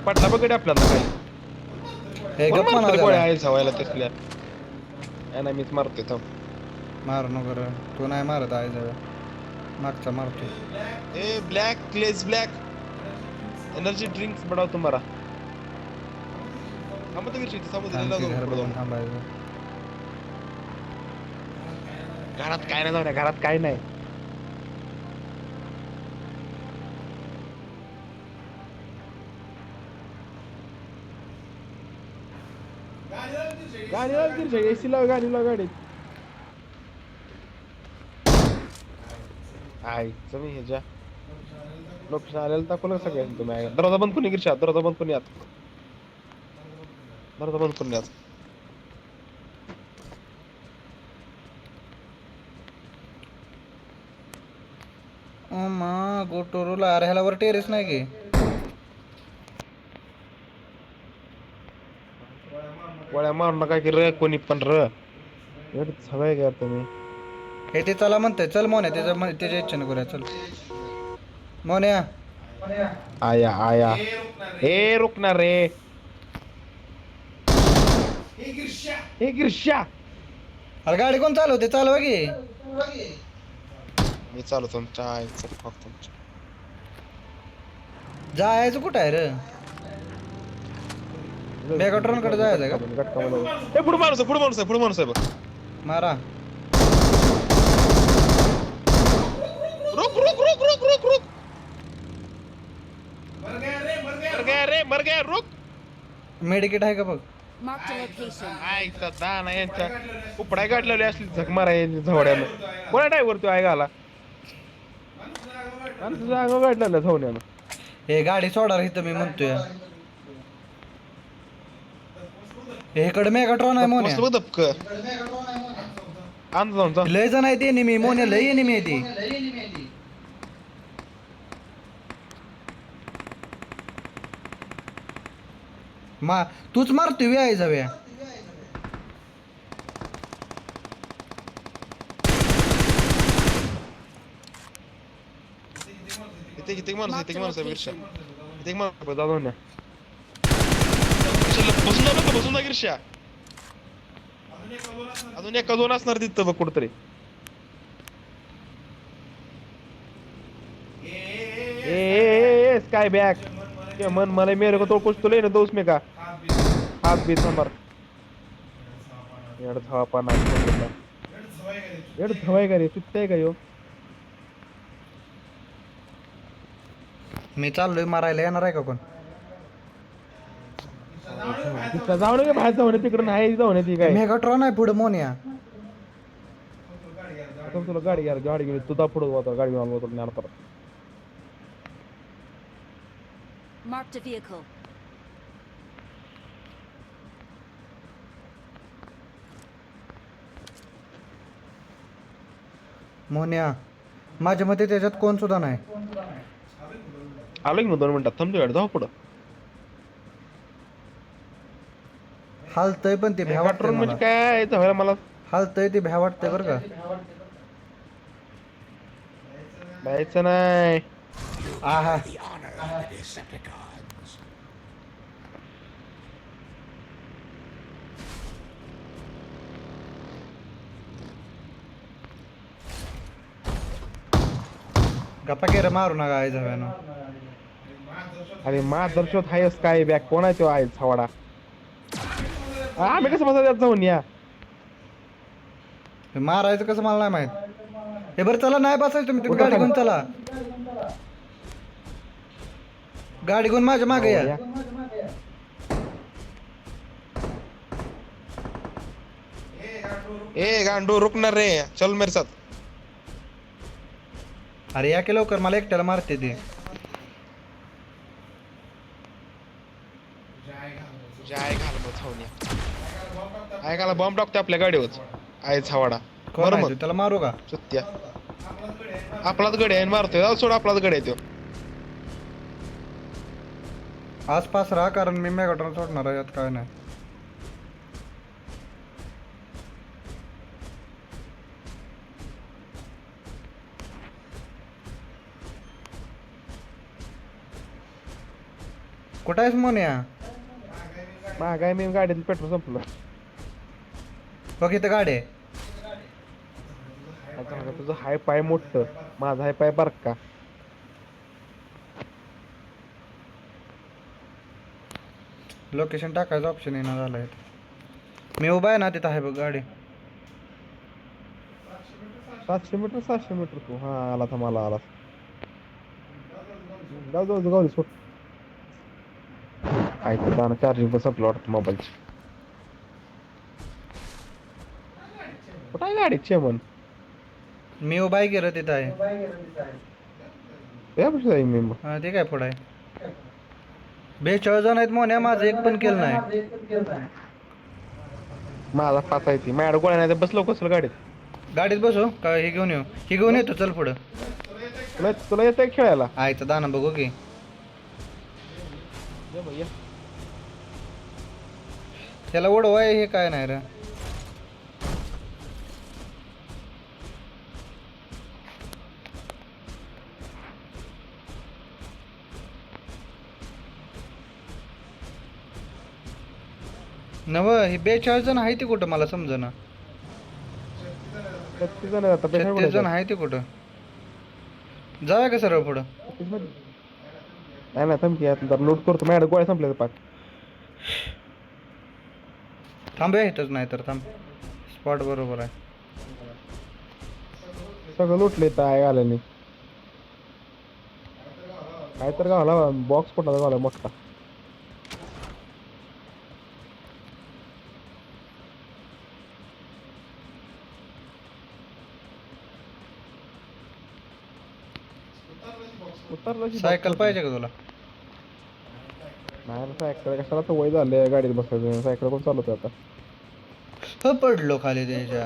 पटला बघ आपल्याला काय हे गप्प म्हणा आहे झवायला तसल्या यांना मीच मारतोय थांब मार नको रे, तू नाही मारत आहे जाऊया मागचा मारतो. ए ब्लॅक क्लेज ब्लॅक एनर्जी ड्रिंक्स बढ़ाओ तुम्हारा थांबत गिरशी घर बघून थांबायचं. घरात काय नाही जाऊ घरात काय नाही गाडीला गिरशा एसी लाव गाडीला गाडीत आईचं मी ह्याच्या लोकेशन आलेलं दाखवलं सगळ्यांनी तुम्ही दरवाजा बंद कोणी गिरशा दरवाजा बंद कोणी आत दरवाजा बंद कोणी आत गोटोरूला अरे ह्याला वर टेरेस नाही की? गोळ्या मारू नका की र कोणी पण र सवय का तुम्ही हे ते चला म्हणतंय चल मोन्या त्याच्या इच्छेने करूया चल मोन्या. आया आया हे रुकणार रे हे गिरशा अरे गाडी कोण चालवते? चालवा की. मी चालवतो तुमच्या आईचं फक्त जायचं कुठं आहे रे? मेगाट्रॉन कडे जायचं का? हे पुढे माणूस आहे पुढे माणूस आहे बघ मारा. रुक रुक रुक रुक रुक रुक मर गया रुक मेडिकेट आहे का बघ? Marked a location. आईचा दाना यांच्या उपडाय गाडलेली असली झक मारा झवड्यानं कोणा ड्रायव्हर तो आहे गाला जागा गाडलेलं झवण्यानं हे गाडी सोडा रे इथं मी म्हणतोय. हे इकडे मेगाट्रॉन आहे मोन्या. मस्त बघ दपक आण जाऊन जा लय जण आहे ते नेहमी मोन्या लय नेहमी आहे ती. तूच मारतोय वे आहे जाव्या. इथे माणूस आहे गिरशा इथे माणूस जाऊन बसून जा गिरशा अजून एका दोन असणार तिथं बघ कुठतरी स्काय बैक क्या मन मला मेरे को तो कुछ तो लेने दो उसमें का हाथ बीच नंबर यार था पाना यार धवाई का रे सुट्टे का यो मी चाललोय मारायला येणार आहे का कोण? तिथं जाऊ नये बाहेर जाऊ नये तिकडे नाही जाऊ नये ती काय मेगाट्रॉन आहे पुढे मोन्या. आता तुला गाडी घेऊन तुझा पुढे होता गाडी घेऊन आलो ज्ञान परत Marked a vehicle. मोन्या माझ्या मते त्याच्यात कोण सुद्धा नाही. आलो की 2 मिनिटात थांबतो गाडी जाऊ पुढं हालतय पण ते भ्या वाटतंय म्हणजे मला. काय झालं मला हालतय ते भ्या वाटतंय बरं का. जायचं नाही. आहा गप्पा केर मारू नका आई जाव्यानं. अरे मार्गदर्शक हायस काय बॅग कोण आहे तो आहे छवाडा. आम्ही कसं बसा त्यात जाऊन या. हे मारायचं कसं मला नाही माहित. हे बरं चला नाही बसायचं तुम्ही कुठं गाडी घेऊन खाली? चला. गाडी घेऊन माझ्या मागे या. ए गांडू रुकणार रे, चल मेरे साथ. अरे या की लवकर, मला एकट्याला मारते ते. जाय घाल मग छावण्या. ऐकायला बॉम्ब टाकते आपल्या गाडीवर आहे छावाडा. कोण बरं आहे मग तो? त्याला मारू का? सुत्या आपलाच गडी आहे मारतोय. जाऊ सोड, आपलाच गडी आहे तो. आसपास राहा, कारण मी मेगाट्रॉन सोडणार आहे, यात काय नाही. कुठं आहेस मोन्या? महागाय मी गाडीत पेट्रोल संपलं. बघ इथं गाडी आहे. आता तुझं हाय पाय मोठं, माझा हाय पाय बारका. लोकेशन टाकायचं ऑप्शन येणार झालंय. मी उभा आहे ना तिथं, आहे बघ गाडी. 700 मीटर तू. हा आला था मला आला. जाऊ सोड. ऐकत जाणं चार्जिंग पण संपलं वाटतं मोबाईलची. कुठं आहे गाडी चेमन? मी उभा आहे की रे तिथं आहे. त्यापेक्षा जाईन मी मग. हा ते काय पुढं आहे. 42 जण आहेत मोन्या, माझं एक पण केलं नाही. माझा 5 आहे ती. माझ्याकडे गोळ्या नाही तर बसलो कसलं गाडीत. गाडीत बसू का? हे घेऊन येऊ. हे घेऊन येतो, चल पुढं. तुला येतंय खेळायला? आयचं दाना बघू की. ये मग ये. त्याला ओढवाय हे काय नाही रे. नव हे 42 जण आहे ते कुठं, मला समजना. 36 जण आहेत आता. 36 जण आहे ते कुठं? जाऊया का सरळ पुढं? नाही थांब की आता लोड करतो. माझ्याकडे गोळ्या संपल्या पाक. थांबूया इथंच, नाही तर थांब. स्पॉट बरोबर आहे. सगळं लुटले काय आलं नाही. काय तर गावला बॉक्स कुठला गावला मोठा. सायकल पाहिजे का तुला? नाही सायकल कशाला तर वय झाले गाडीत बसायचं. सायकल कोण चालवतोय आता? हो पडलो खाली त्याच्या.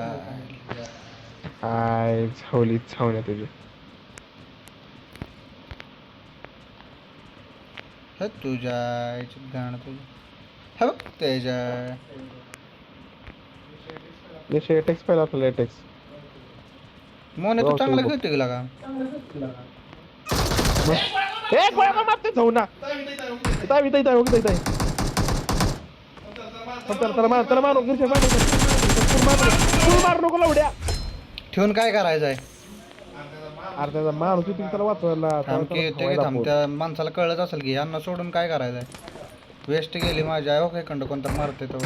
काय छावण्या तुझी. हे तुझ्या गाणं तुझं. हे बघ त्याच्या. लेटेक्स पाहिजे आपल्याला. लेटेक्स मोने तू चांगला खेळतो गेला का? ए गोळ्या मारते जाऊ ना. त्याला मारू नको लवड्या. ठेवून काय करायचं आहे? अरे त्याचा माणूस होती त्याला वाचवायला. थांब की येते की थांब. त्या माणसाला कळत असेल की यांना सोडून काय करायचं आहे. वेस्ट गेली माझी आहे. हो काय खंड कोणता मारते तो.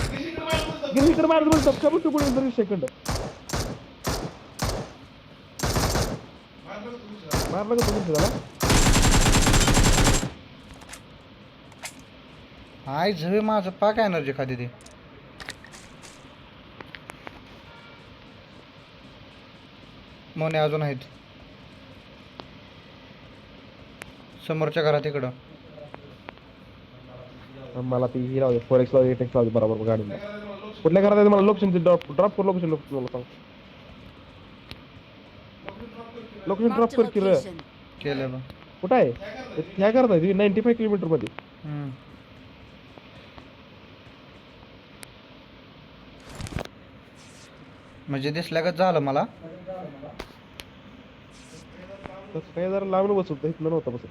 मार बोलतो सेकंड मारलं का तुम्ही त्याला? आई झवे माझं पाक एनर्जी खाते ती. मोने अजून आहेत समोरच्या घरात इकडं. मला ती ही लावते. 4x लावते. 8x लावते बरोबर गाडीला. कुठल्या घरात आहे मला लोकेशन ड्रॉप कर. लोकेशन मला सांग. लोकेशन ड्रॉप कर की रे. केलं बघ. कुठं आहे? ह्या करत आहे 95 किलोमीटर मध्ये. म्हणजे दिसल्यागत झालं मला. तसं काय जरा लांबून बसवतो इथनं नव्हतं बसत.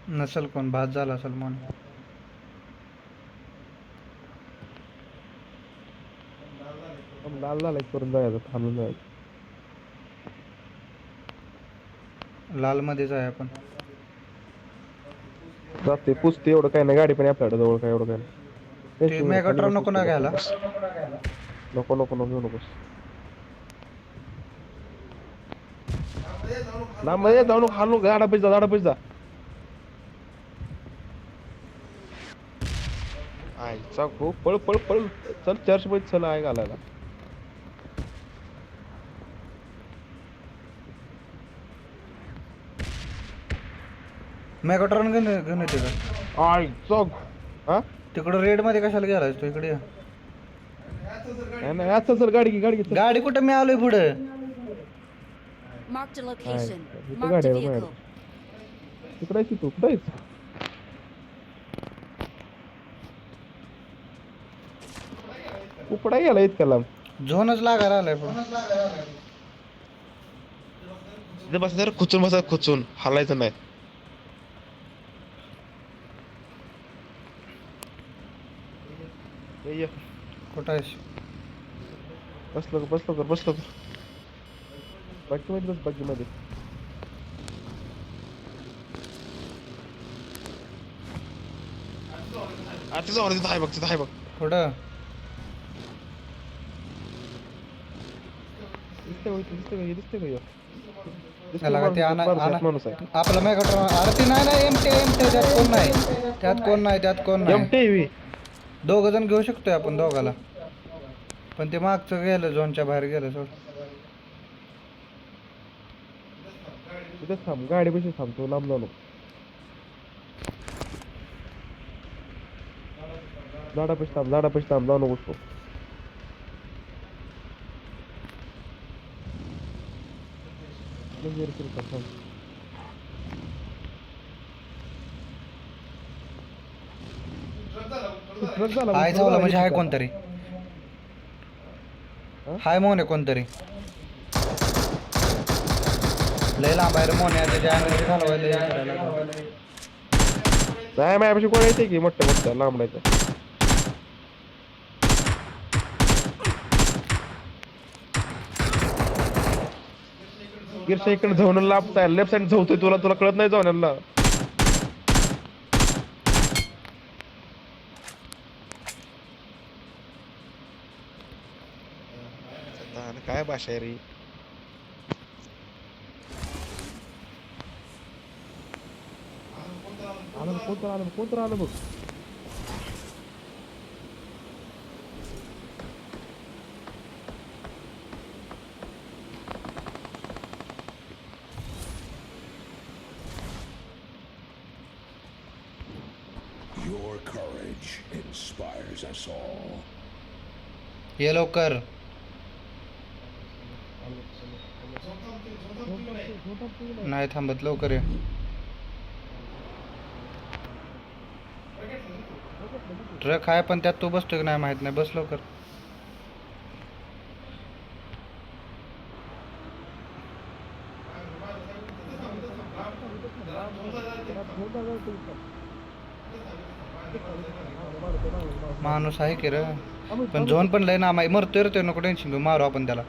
नसल कोण भात झाला असेल म्हणून. लाल झाला करून जायचं थांबून जायचं. लाल मध्येच आहे आपण. जाते पुसते एवढं काय नाही गाडी पण आहे आपल्याकडे जवळ काय एवढं काय नाही. ते टेन्शन मेगाट्रॉन खाली नको ना बसून घ्यायला. नको नको नको घेऊ नकोस. लांब मध्ये जाऊ नको हालू झाडा पैसा झाडा पैसा. आईचा हो पळ पळ पळ चल चर्च मध्ये चल आहे घालायला. मेगाट्रॉन घेऊन घेऊन येते का? आईचा हा तिकडं रेड मध्ये कशाला गेलायस तू इकडे ये. नाही नाही आता चल गाडी घे गाडी घे. गाडी कुठं मी आलोय पुढे. Marked a location. इथं Marked गाडी a आहे vehicle. बाहेर. तिकडे आहे तू कुठे आहेस? तू कुठे गेला इतक्या लांब? झोनच लागायला आलाय पुढं. तिथे बस जरा खुचून बसा खुचून हालायचं नाही. ये ये. कुठं आहेस? बसलो का बसलो कर बसलो कर. बाकी मध्ये बस बाकी मध्ये. तिथं आहे बघ तिथं आहे बघ. कुठं? दिसते का दिसते का हे दिसते का हे? दिसते त्याला का ते माणूस, आणा माणूस आहे. आपला मेगाट्रॉन. अरे ती नाही नाही एमटे त्यात कोण नाही. त्यात कोण नाही. MTV. दोघ जण घेऊ शकतोय आपण दोघाला. पण ते मागचं गेलं झोनच्या बाहेर गेलं सोड. तिथेच थांब गाडी बशी थांबतो लांब जाऊ नको. झाडापाशी थांब जाऊ नको. हाय चावला म्हणजे हाय कोणतरी. हाय मोने कोणतरी. लय लांब आहे रे मोने. त्याच्या अंगाची घालवायला हे करायला लागलं. नाही माझ्यापाशी कोण येते की मोठ्या लांबडायचं. गिरशा इकडे जाऊन लांब लेफ्ट साईड झवतोय तुला कळत नाही जाऊन काय भाषा आहे रे. कोणतं आलं बघ. Your courage inspires us all. ये लवकर. नाही थांबत लवकर ये. ट्रक आहे पण त्यात तू बसतोय की नाही माहित नाही. बस लवकर. माणूस आहे की रे पण झोन पण लय ना मरतोय रे. ते नको टेन्शन घेऊ. मारू आपण त्याला.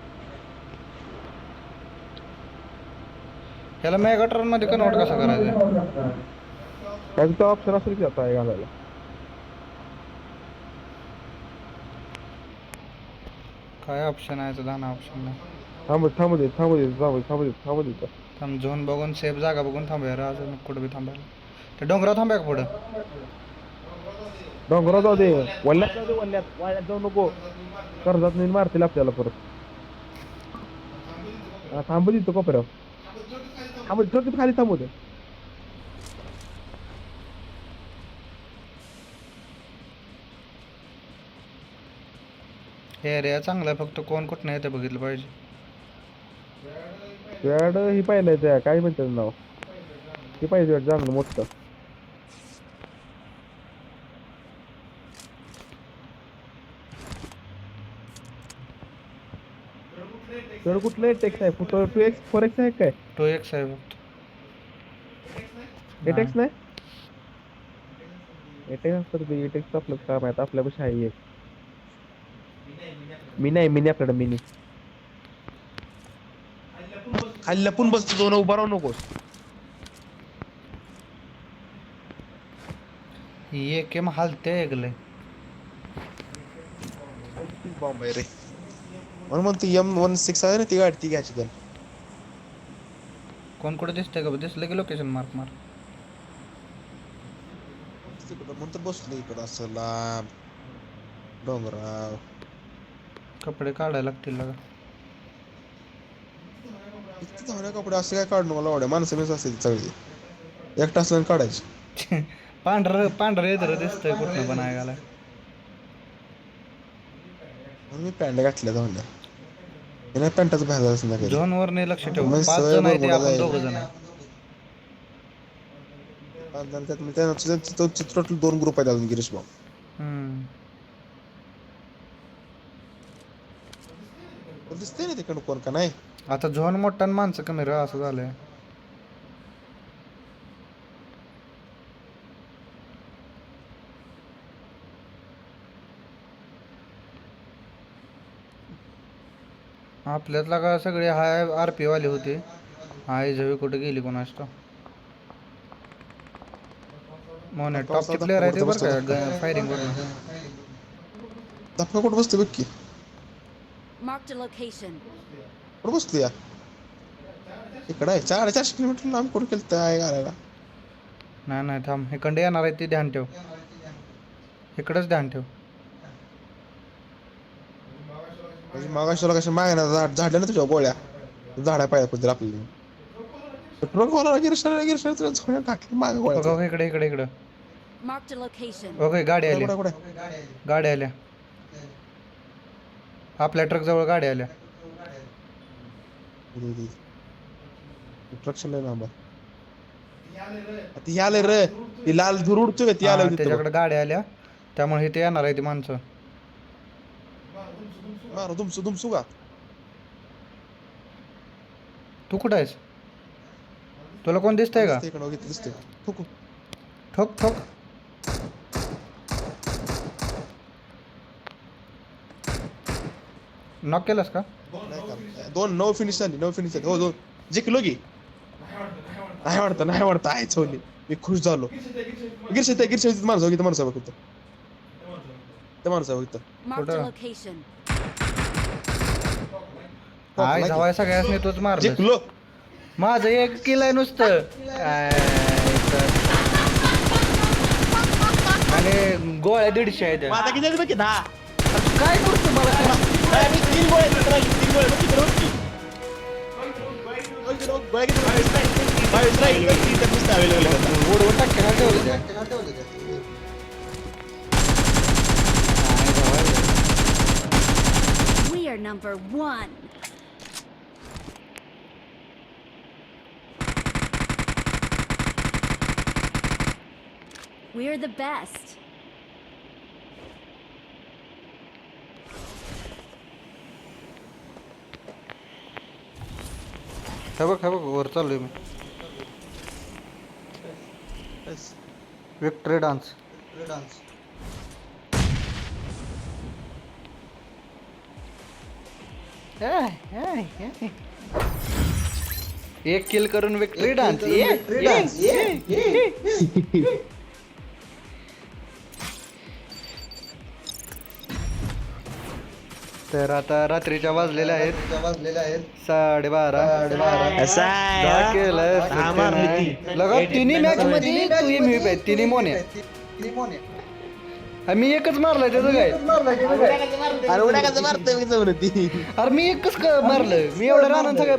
ह्याला मेगाट्रॉन मध्ये कन्वर्ट कसं करायचं? त्याचं ऑप्शन असेल की आता घालायला. काय ऑप्शन आहे? दाना ऑप्शन नाही. थांबू दे. थांब झोन बघून सेफ जागा बघून थांबूया रे. अजून कुठं बी थांबायला. ते डोंगरावर थांबूया का पुढं? डोंगरात जाऊ दे. वल्ल्यात जाऊ नको. कर्जात नाही मारतील आपल्याला परत. थांबू दे कोपऱ्यावर. खाली थांबू दे. हे रे चांगलं आहे. फक्त कोण कुठं नाही ते बघितलं पाहिजे. ही पाहिलंय त्या काय म्हणतात नाव ते पाहिजे चांगलं मोठं. तर कुठलं टेक्स आहे? 2x 4x आहे काय? तो एक साहेब फक्त. एटेक्स नाही? एटेक्स असतं ते एटेक्स आपलं काम आहे. आपल्यापाशी आहे एक. मिनी आपल्याकडे मिनी. खाली लपून बसतो दोन उभा राहू नकोस. ही एक एम हालते ऐकलंय. बॉम्ब आहे रे. म्हणून म्हणतो M16 आहे ना ती गाडी ती घ्यायची त्याला. कोण कुठे दिसतंय का? दिसलं की लोकेशन मार्क मार. म्हणतो बसलो इकडं असं लांब डोंगराव. कपडे काढायला लागतील का? किती धावण्या कपडे असं काय काढणं मला आवडे. माणसं बिनसं असते ती सगळी एकटा असल्याने काढायची. पांढरं येतं दिसतंय कुठनं पण ऐकायला. म्हणून मी पॅन्ट घातल्या धावण्या. हे नाही पॅन्टाचं बाहेर जायचं नाही. झोन वर नाही लक्ष ठेव. मग 5 सवय जण आहे ते, बरोबर आपण जाईल. 2 जण आहे. त्यात टोटल 2 ग्रुप आहेत अजून गिरीश भाऊ. दिसते ना तिकडं कोण का नाही. आता झोन मोठा आणि माणसं कमी रा असं झालंय. आपल्यातला का सगळे हाय RP वाले होते. हाय जवी कुठे गेली कोणाच तो. मोने टॉपचे प्लेअर आहे ते बरं का फायरिंग वरून. दाखवा कुठं बसते बघ की. Marked a location. कुठं बसतो या इकडं आहे. 400 किलोमीटर लांब कुठं केलं तर घालायला. नाही थांब, इकडे येणार आहे ते ध्यान ठेव. इकडंच ध्यान ठेव. म्हणजे मागाशी कशा मागण्या झाडल्या ना तुझ्या गोळ्या झाडा पाहिजे कुठे आपल्याला. ट्रक वाला गिरशाला टाकली मागे गोळ्या. बघा इकडे Marked a location. ओके गाडी आली. कुठे गाड्या आल्या आपल्या ट्रक जवळ. गाड्या आल्या. ट्रक लय लांब ती आले रे. ती लाल धूर उडतोय ती आलं त्याच्याकडे गाड्या आल्या त्यामुळे इथे येणार आहे ती माणसं. मारू दुमसू का. तू कुठं आहेस? तुला कोण दिसतंय का? दिसते ठोक. नॉक केलंस का? 2 फिनिश झाली. 9 फिनिश झाली. हो 2 जिंकलो की. नाही वाटतं आहे चवली. मी खुश झालो. गिरशे माणसं बघ ते माणसं बघ. Marked a location. हाय धावाय सगळ्यासनी तोच मारलं. जिंकलो. माझं 1 किल आहे नुसतं. आणि गोळ्या 150 आहेत. आता किती झाली बघ की 10. काय करतो मला? 3 गोळ्या. 3 गोळ्या. We are number 1. We're the best. हे बघ वर चाललोय मी. Victory dance. एक किल करून विक्टरी डान्स. तर आता रात्रीच्या वाजलेल्या आहेत 12:30. लगा तिन्ही मॅच मध्ये तू MVP आहे. तिन्ही मोने. मी एकच मारलाय त्याचं काय. अरे मी एकच मारलं. मी एवढं राहणार सगळ्या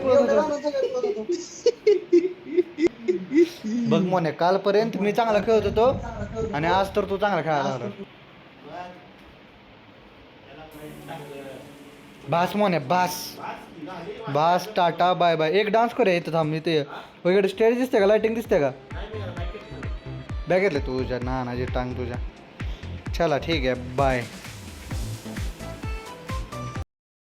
बघ मोने. कालपर्यंत मी चांगला खेळत होतो आणि आज तर तू चांगला खेळायला लागला. बास मोने बास बास टाटा बाय बाय. एक डान्स करूया इथं थांब इथे वगैरे स्टेज दिसते का लाइटिंग दिसते का बॅगेतले तुझ्या नानाची टांग तुझ्या चला ठीक आहे बाय.